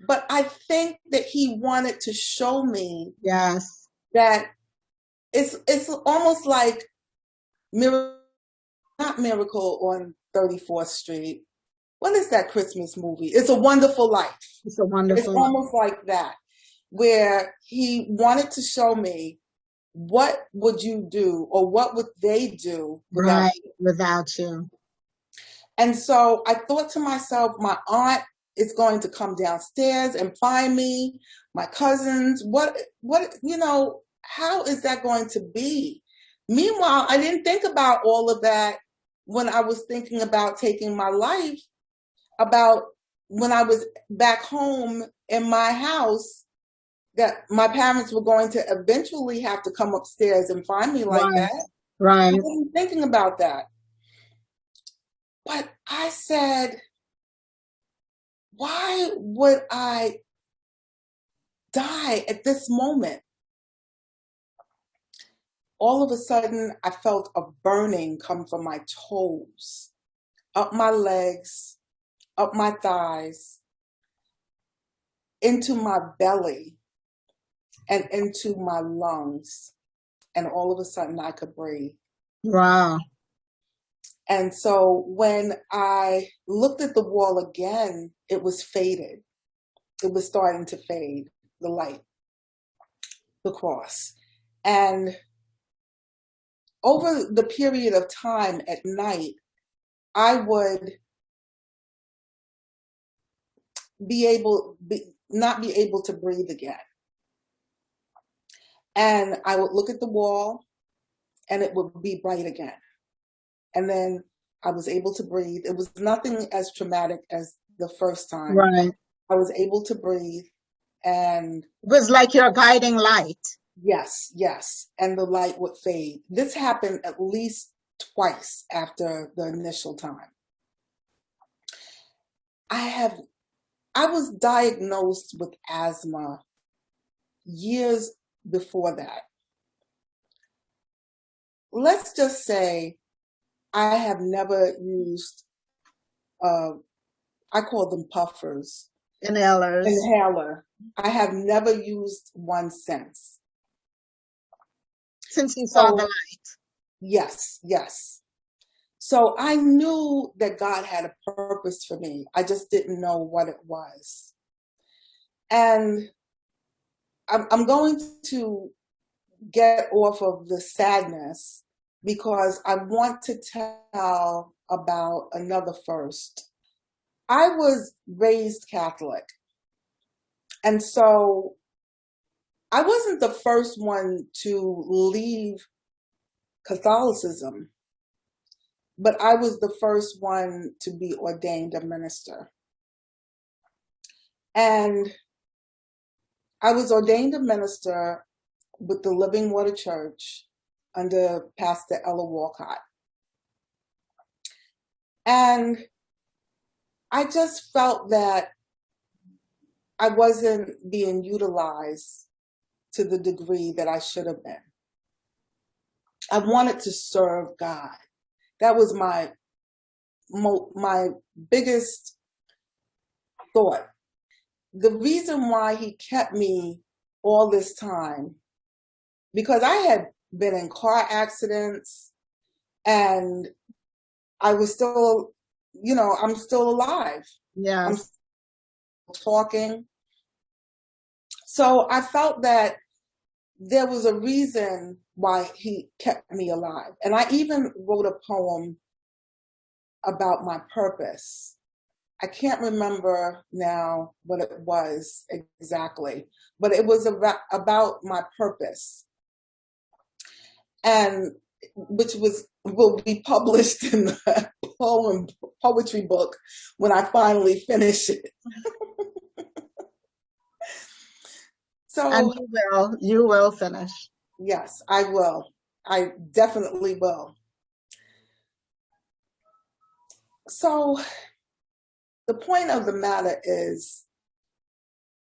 Speaker 2: But I think that he wanted to show me
Speaker 1: Yes.
Speaker 2: that it's almost like not Miracle on 34th Street. What is that Christmas movie? It's a Wonderful Life.
Speaker 1: It's a
Speaker 2: It's
Speaker 1: wonderful life.
Speaker 2: almost like that, where he wanted to show me what would you do or what would they do without
Speaker 1: Right,
Speaker 2: you.
Speaker 1: without you.
Speaker 2: And so I thought to myself, my aunt is going to come downstairs and find me, my cousins, how is that going to be? Meanwhile, I didn't think about all of that when I was thinking about taking my life, about when I was back home in my house, that my parents were going to eventually have to come upstairs and find me like
Speaker 1: Right,
Speaker 2: that. I
Speaker 1: right,
Speaker 2: wasn't thinking about that. But I said, why would I die at this moment? All of a sudden, I felt a burning come from my toes, up my legs, up my thighs, into my belly, and into my lungs. And all of a sudden, I could breathe.
Speaker 1: wow,
Speaker 2: And so when I looked at the wall again, it was faded. It was starting to fade, the light, the cross. And over the period of time at night, I would not be able to breathe again. And I would look at the wall and it would be bright again. And then I was able to breathe. It was nothing as traumatic as the first time.
Speaker 1: right.
Speaker 2: I was able to breathe, and
Speaker 1: It was like your guiding light.
Speaker 2: yes, yes. And the light would fade. This happened at least twice after the initial time. I was diagnosed with asthma years before that. Let's just say I have never used, I call them puffers,
Speaker 1: Inhalers.
Speaker 2: inhaler. I have never used one since.
Speaker 1: Since you saw the
Speaker 2: So
Speaker 1: light.
Speaker 2: yes, yes. So I knew that God had a purpose for me. I just didn't know what it was. And I'm going to get off of the sadness because I want to tell about another first. I was raised Catholic. And so I wasn't the first one to leave Catholicism, but I was the first one to be ordained a minister. And I was ordained a minister with the Living Water Church under Pastor Ella Walcott. And I just felt that I wasn't being utilized to the degree that I should have been. I wanted to serve God. That was my biggest thought. The reason why he kept me all this time, because I had been in car accidents and I was still, I'm still alive. I'm
Speaker 1: Yes.
Speaker 2: still talking. So I felt that there was a reason why he kept me alive. And I even wrote a poem about my purpose. I can't remember now what it was exactly, but it was about my purpose, and which will be published in the poetry book when I finally finish it.
Speaker 1: And
Speaker 2: So
Speaker 1: you will finish.
Speaker 2: yes, I will. I definitely will. So the point of the matter is,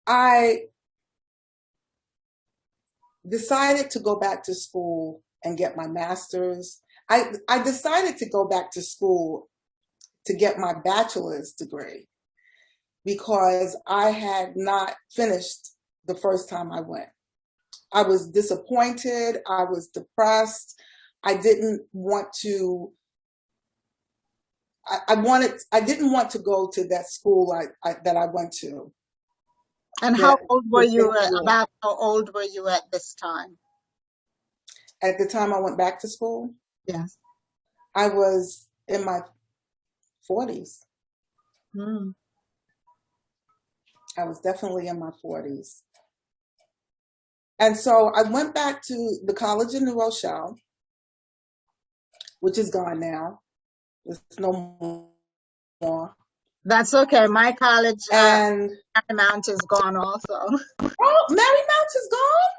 Speaker 2: I decided to go back to school and get my master's. I decided to go back to school to get my bachelor's degree because I had not finished the first time I went. I was disappointed. I was depressed. I didn't want to. I didn't want to go to that school that I went to.
Speaker 1: And how old were you? About how old were you at this time?
Speaker 2: At the time I went back to school,
Speaker 1: Yes.
Speaker 2: I was in my 40s.
Speaker 1: Mm.
Speaker 2: I was definitely in my 40s. And so I went back to the college in New Rochelle, which is gone now. There's no more.
Speaker 1: That's okay. My college,
Speaker 2: And
Speaker 1: Marymount, is gone also.
Speaker 2: oh, Marymount is gone?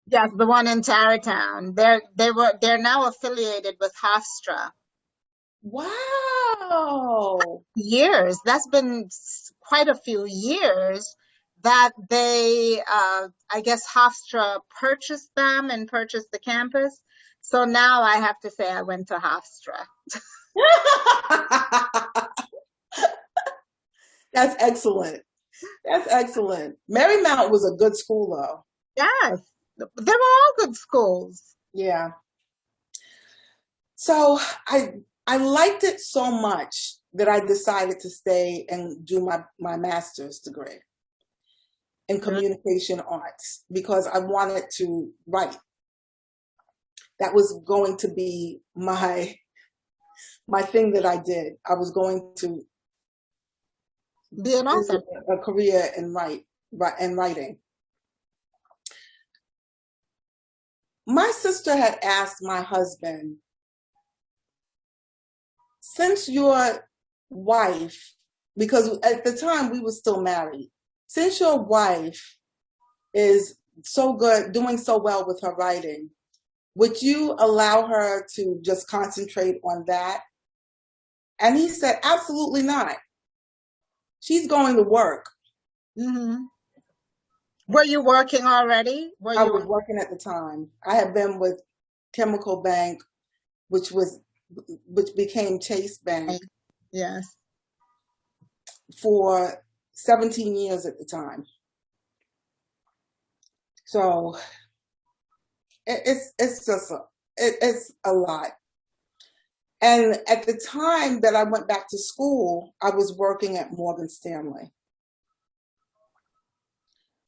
Speaker 1: Yes, the one in Tarrytown. They're now affiliated with Hofstra.
Speaker 2: Wow.
Speaker 1: Years. That's been quite a few years that they, I guess Hofstra purchased them and purchased the campus. So now I have to say I went to Hofstra.
Speaker 2: That's excellent. That's excellent. Marymount was a good school, though.
Speaker 1: Yes, they were all good schools.
Speaker 2: Yeah. So I liked it so much that I decided to stay and do my master's degree in communication arts because I wanted to write. That was going to be my thing that I did. I was going to
Speaker 1: be an author.
Speaker 2: A career in writing. My sister had asked my husband, since your wife, because at the time we were still married, since your wife is so good, doing so well with her writing, would you allow her to just concentrate on that? And he said, absolutely not. She's going to work.
Speaker 1: Mm-hmm. Were you working already?
Speaker 2: I was working at the time. I had been with Chemical Bank, which became Chase Bank.
Speaker 1: Yes.
Speaker 2: For 17 years at the time. So it's just it's a lot. And at the time that I went back to school, I was working at Morgan Stanley.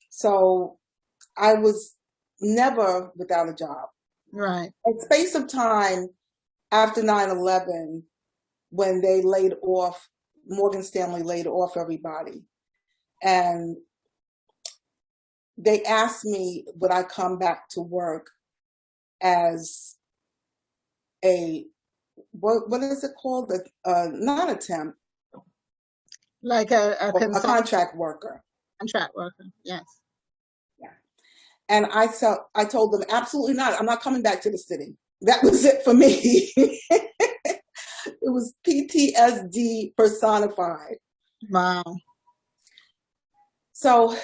Speaker 2: So I was never without a job.
Speaker 1: Right.
Speaker 2: In space of time after 9/11, when they laid off, Morgan Stanley laid off everybody. And they asked me, would I come back to work as what is it called? Not a temp.
Speaker 1: Like a
Speaker 2: contract worker.
Speaker 1: Contract worker, yes.
Speaker 2: Yeah. And I told them, absolutely not. I'm not coming back to the city. That was it for me. It was PTSD personified.
Speaker 1: Wow.
Speaker 2: So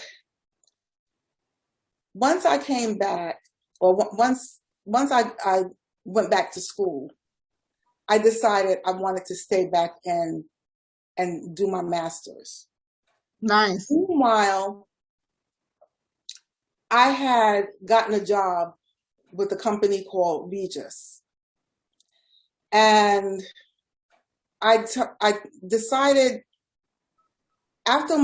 Speaker 2: once I came back, or once I went back to school, I decided I wanted to stay back and do my master's.
Speaker 1: Nice.
Speaker 2: Meanwhile, I had gotten a job with a company called Regis. And I decided after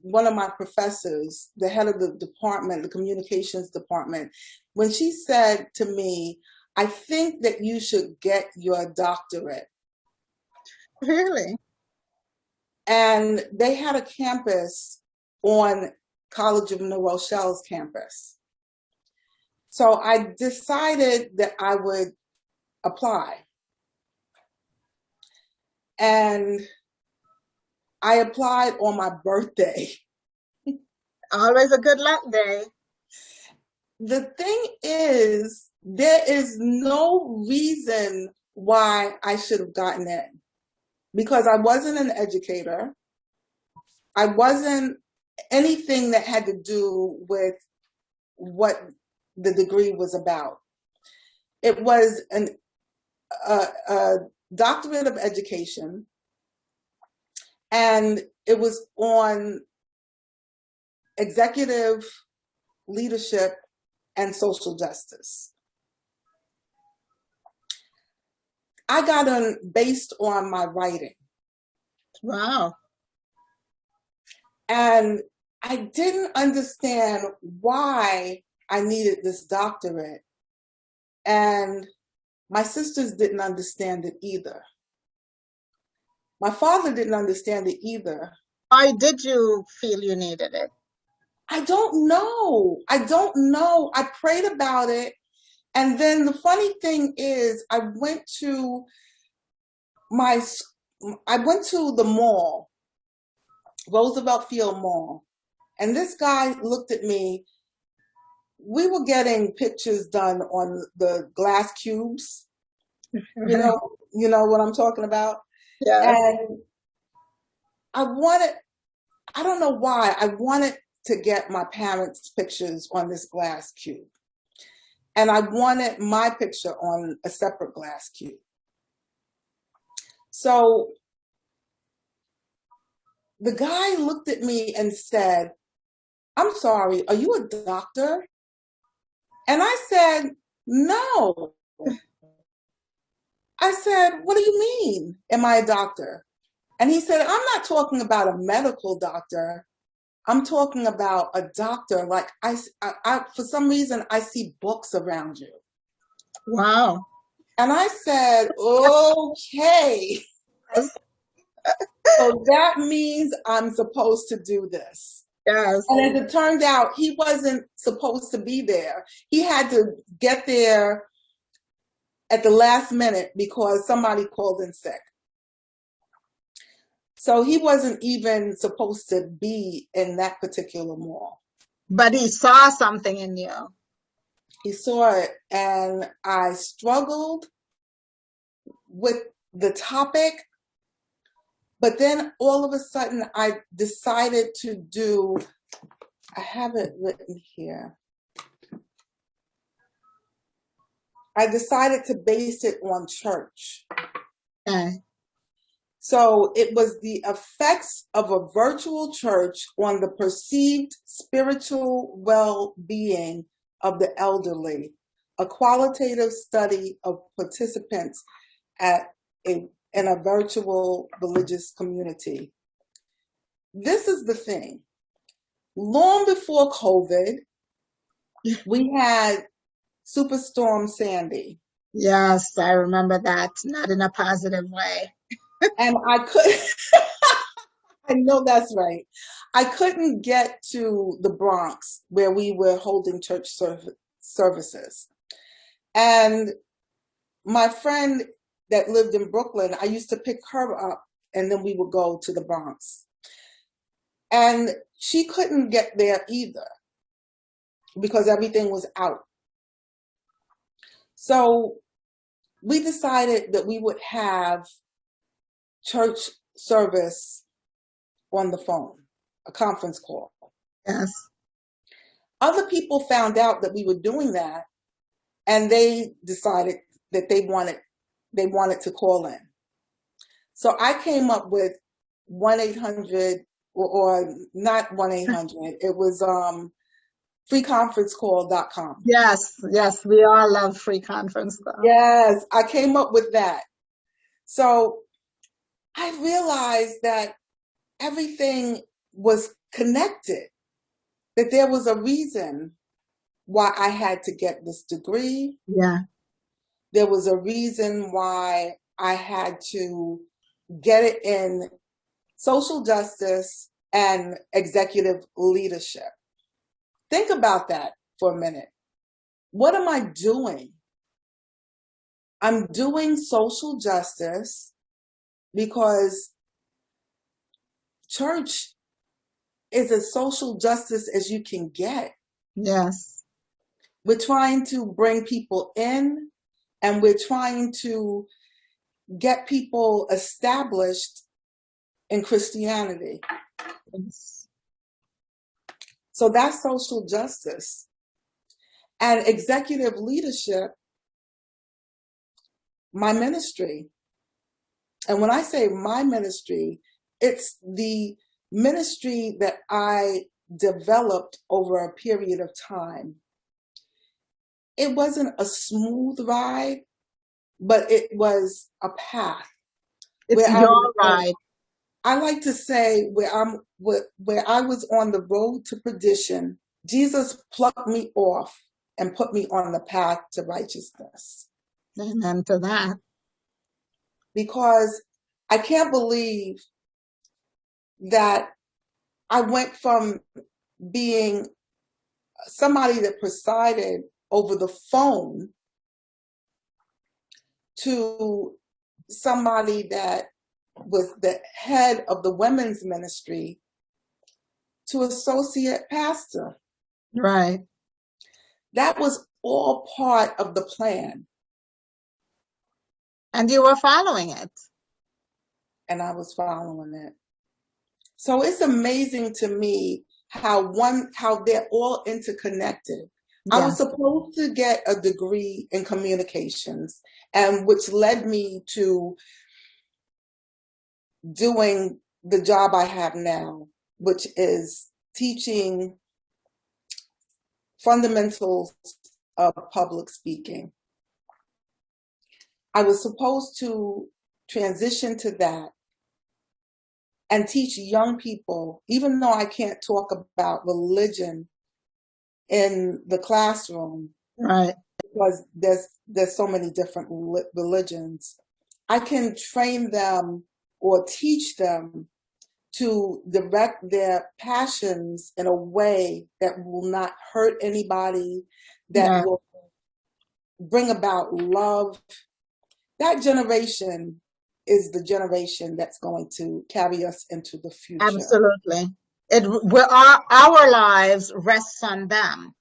Speaker 2: one of my professors, the head of the department, the communications department, when she said to me, I think that you should get your doctorate.
Speaker 1: Really?
Speaker 2: And they had a campus on College of New Rochelle's campus. So I decided that I would apply. And I applied on my birthday.
Speaker 1: Always a good luck day.
Speaker 2: The thing is, there is no reason why I should have gotten in, because I wasn't an educator. I wasn't anything that had to do with what the degree was about. It was a doctorate of education, and it was on executive leadership and social justice. I got on based on my writing.
Speaker 1: Wow.
Speaker 2: And I didn't understand why I needed this doctorate. And my sisters didn't understand it either. My father didn't understand it either.
Speaker 1: Why did you feel you needed it?
Speaker 2: I don't know. I prayed about it. And then the funny thing is, I went to the mall, Roosevelt Field Mall, and this guy looked at me. We were getting pictures done on the glass cubes. You know what I'm talking about?
Speaker 1: Yes.
Speaker 2: And I don't know why, I wanted to get my parents' pictures on this glass cube. And I wanted my picture on a separate glass cube. So the guy looked at me and said, "I'm sorry, are you a doctor?" And I said, "No." I said, "What do you mean? Am I a doctor?" And he said, "I'm not talking about a medical doctor. I'm talking about a doctor. Like I for some reason, I see books around you."
Speaker 1: Wow.
Speaker 2: And I said, "Okay."
Speaker 1: Yes.
Speaker 2: So that means I'm supposed to do this.
Speaker 1: Yes.
Speaker 2: And as it turned out, he wasn't supposed to be there. He had to get there at the last minute because somebody called in sick. So he wasn't even supposed to be in that particular mall.
Speaker 1: But he saw something in you.
Speaker 2: He saw it, and I struggled with the topic. But then all of a sudden, I decided to do, I have it written here. I decided to base it on church.
Speaker 1: Okay.
Speaker 2: So it was the effects of a virtual church on the perceived spiritual well-being of the elderly, a qualitative study of participants in a virtual religious community. This is the thing. Long before COVID, we had Superstorm Sandy.
Speaker 1: Yes, I remember that. Not in a positive way.
Speaker 2: And I know that's right. I couldn't get to the Bronx where we were holding church services. And my friend that lived in Brooklyn, I used to pick her up and then we would go to the Bronx. And she couldn't get there either because everything was out. So we decided that we would have church service on the phone, a conference call.
Speaker 1: Yes.
Speaker 2: Other people found out that we were doing that, and they decided that they wanted to call in. So I came up with 1-800 or not 1-800. It was freeconferencecall.com.
Speaker 1: Yes, we all love free conference call.
Speaker 2: Yes, I came up with that. So I realized that everything was connected, that there was a reason why I had to get this degree.
Speaker 1: Yeah.
Speaker 2: There was a reason why I had to get it in social justice and executive leadership. Think about that for a minute. What am I doing? I'm doing social justice because church is as social justice as you can get.
Speaker 1: Yes.
Speaker 2: We're trying to bring people in, and we're trying to get people established in Christianity.
Speaker 1: Yes.
Speaker 2: So that's social justice. and executive leadership, my ministry. And when I say my ministry, it's the ministry that I developed over a period of time. It wasn't a smooth ride, but it was a path
Speaker 1: It's
Speaker 2: where
Speaker 1: your ride.
Speaker 2: I like to say where I was on the road to perdition, Jesus plucked me off and put me on the path to righteousness.
Speaker 1: Amen to that.
Speaker 2: Because I can't believe that I went from being somebody that presided over the phone to somebody that was the head of the women's ministry to associate pastor.
Speaker 1: Right.
Speaker 2: That was all part of the plan.
Speaker 1: And you were following it.
Speaker 2: And I was following it. So it's amazing to me how they're all interconnected. I was
Speaker 1: Yes.
Speaker 2: supposed to get a degree in communications, and which led me to doing the job I have now, which is teaching fundamentals of public speaking. I was supposed to transition to that and teach young people, even though I can't talk about religion in the classroom,
Speaker 1: Right.
Speaker 2: because there's so many different religions. I can train them or teach them to direct their passions in a way that will not hurt anybody, that will bring about love. That generation is the generation that's going to carry us into the future.
Speaker 1: Absolutely. Our lives rests on them,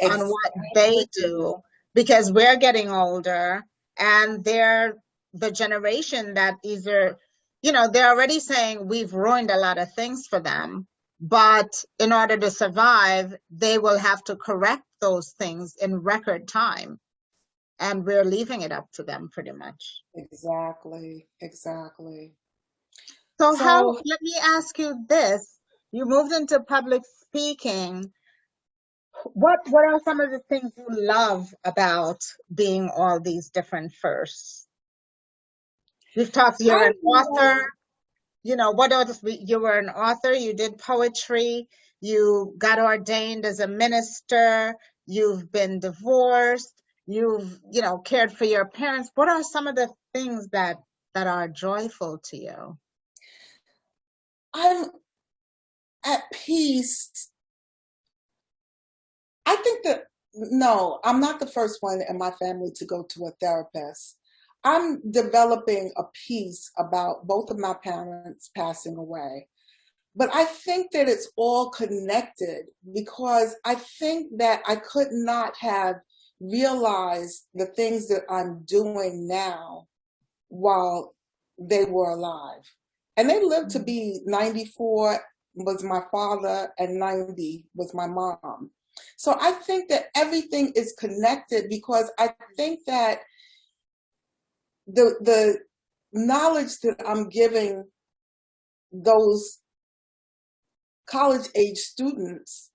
Speaker 1: on what they do, because we're getting older and they're the generation that either, they're already saying we've ruined a lot of things for them, but in order to survive, they will have to correct those things in record time. And we're leaving it up to them pretty much.
Speaker 2: Exactly.
Speaker 1: So let me ask you this. You moved into public speaking. What are some of the things you love about being all these different firsts? You've talked, you're an author. What else? You were an author, you did poetry, you got ordained as a minister, you've been divorced, you've, cared for your parents. What are some of the things that are joyful to you?
Speaker 2: I'm at peace. I think that, no, I'm not the first one in my family to go to a therapist. I'm developing a peace about both of my parents passing away. But I think that it's all connected, because I think that I could not have realized the things that I'm doing now while they were alive. And they lived to be 94 was my father and 90 was my mom. So I think that everything is connected, because I think that the knowledge that I'm giving those college age students,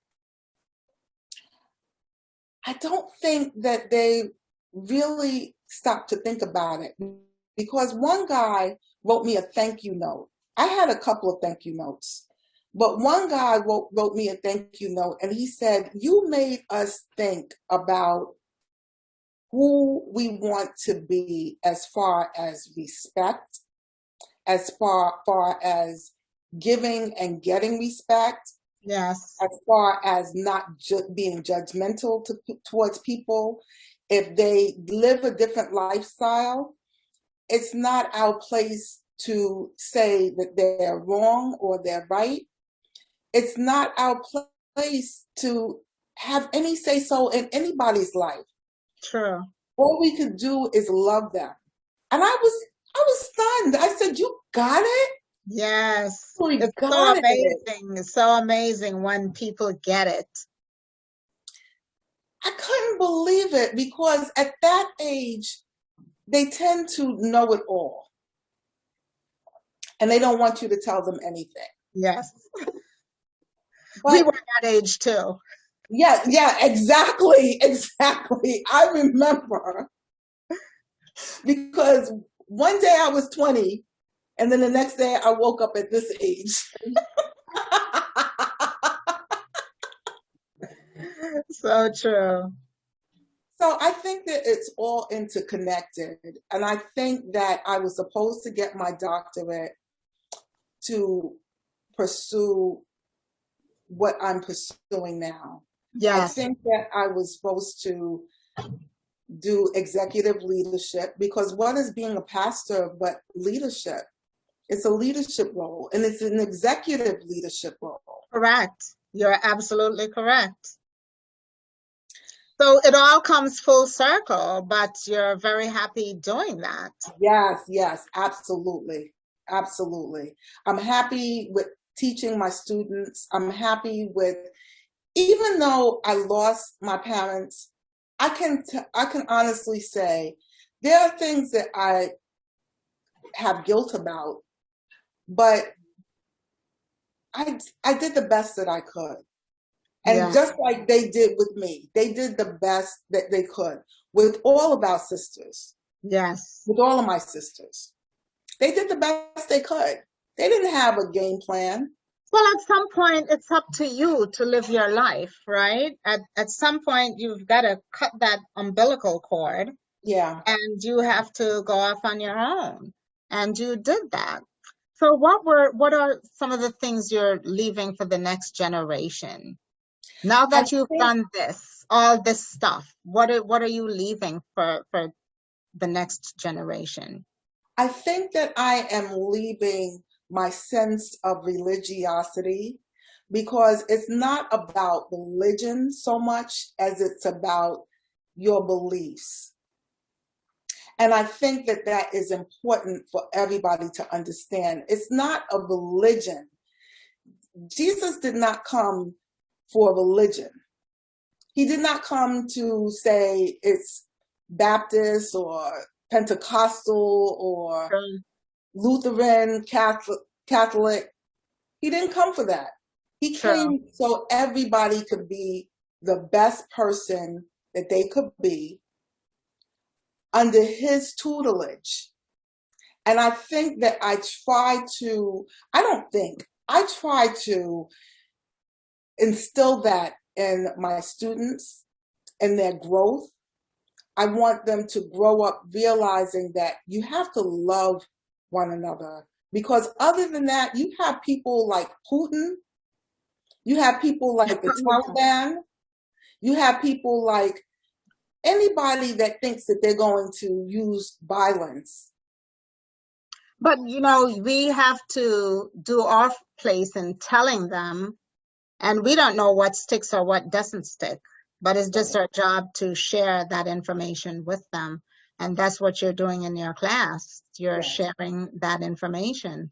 Speaker 2: I don't think that they really stop to think about it, because one guy wrote me a thank you note. I had a couple of thank you notes, but one guy wrote me a thank you note, and he said, "You made us think about who we want to be as far as respect, as far as giving and getting respect,
Speaker 1: Yes,
Speaker 2: as far as not being judgmental towards people. If they live a different lifestyle, it's not our place to say that they're wrong or they're right. It's not our place to have any say-so in anybody's life.
Speaker 1: true.
Speaker 2: All we could do is love them." And I was stunned. I said, "You got it?
Speaker 1: Yes,
Speaker 2: We
Speaker 1: it's so
Speaker 2: got it."
Speaker 1: amazing. It's so amazing when people get it.
Speaker 2: I couldn't believe it because at that age, they tend to know it all and they don't want you to tell them anything.
Speaker 1: Yes. We
Speaker 2: But
Speaker 1: were that age too.
Speaker 2: yeah, exactly. I remember because one day I was 20 and then the next day I woke up at this age.
Speaker 1: So true.
Speaker 2: So I think that it's all interconnected. And I think that I was supposed to get my doctorate to pursue what I'm pursuing now. I
Speaker 1: Yes.
Speaker 2: think that I was supposed to do executive leadership because what is being a pastor but leadership? It's a leadership role and it's an executive leadership role.
Speaker 1: Correct. You're absolutely correct. So it all comes full circle, but you're very happy doing that.
Speaker 2: Yes, absolutely. Absolutely. I'm happy with teaching my students. I'm happy with, even though I lost my parents, I can honestly say there are things that I have guilt about, but I did the best that I could. And
Speaker 1: Yeah.
Speaker 2: just like they did with me, they did the best that they could with all of our sisters,
Speaker 1: Yes.
Speaker 2: with all of my sisters. They did the best they could. They didn't have a game plan.
Speaker 1: Well, at some point, it's up to you to live your life, right? At some point, you've got to cut that umbilical cord
Speaker 2: Yeah.
Speaker 1: and you have to go off on your own. And you did that. So what are some of the things you're leaving for the next generation? Now
Speaker 2: I
Speaker 1: that you've
Speaker 2: think
Speaker 1: done this, all this stuff, what are you leaving for the next generation?
Speaker 2: I think that I am leaving my sense of religiosity because it's not about religion so much as it's about your beliefs. And I think that that is important for everybody to understand. It's not a religion. Jesus did not come for religion. He did not come to say it's Baptist or Pentecostal or
Speaker 1: True.
Speaker 2: Lutheran, Catholic. He didn't come for that. He
Speaker 1: True.
Speaker 2: came so everybody could be the best person that they could be under his tutelage. And I think that I try to instill that in my students and their growth. I want them to grow up realizing that you have to love one another. Because other than that, you have people like Putin, you have people like the Taliban, you have people like anybody that thinks that they're going to use violence.
Speaker 1: But we have to do our place in telling them, and we don't know what sticks or what doesn't stick, but it's just our job to share that information with them. And that's what you're doing in your class. You're sharing that information.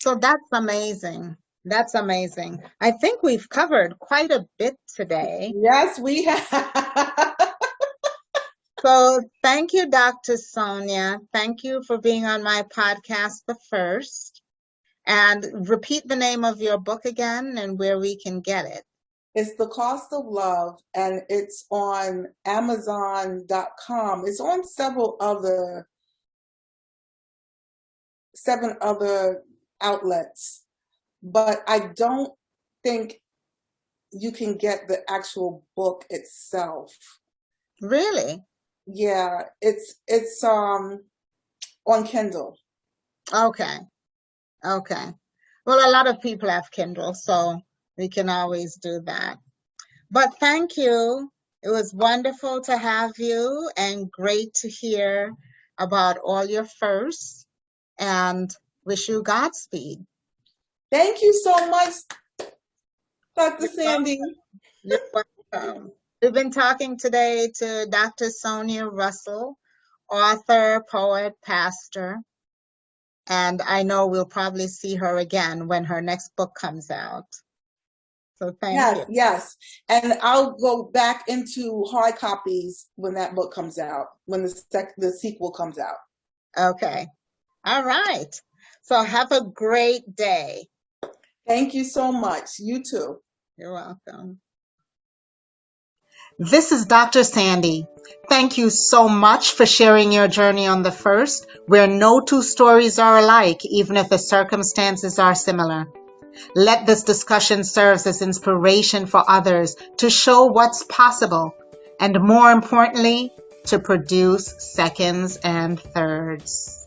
Speaker 1: So that's amazing. That's amazing. I think we've covered quite a bit today.
Speaker 2: Yes, we have.
Speaker 1: So thank you, Dr. Sonia. Thank you for being on my podcast, The First. And repeat the name of your book again and where we can get it.
Speaker 2: It's The Cost of Love, and it's on Amazon.com. It's on seven other outlets, but I don't think you can get the actual book itself.
Speaker 1: Really?
Speaker 2: Yeah, it's on Kindle.
Speaker 1: Okay. Okay. Well, a lot of people have Kindle, so we can always do that. But thank you. It was wonderful to have you and great to hear about all your firsts, and wish you Godspeed.
Speaker 2: Thank you so much, Dr. Sandi.
Speaker 1: You're welcome. We've been talking today to Dr. Sonia Russell, author, poet, pastor, and I know we'll probably see her again when her next book comes out. So thank
Speaker 2: Yes,
Speaker 1: you.
Speaker 2: yes. And I'll go back into hard copies when that book comes out, when the sequel comes out.
Speaker 1: Okay. All right. So have a great day.
Speaker 2: Thank you so much. You too.
Speaker 1: You're welcome. This is Dr. Sandi. Thank you so much for sharing your journey on the first, where no two stories are alike, even if the circumstances are similar. Let this discussion serve as inspiration for others to show what's possible, and more importantly, to produce seconds and thirds.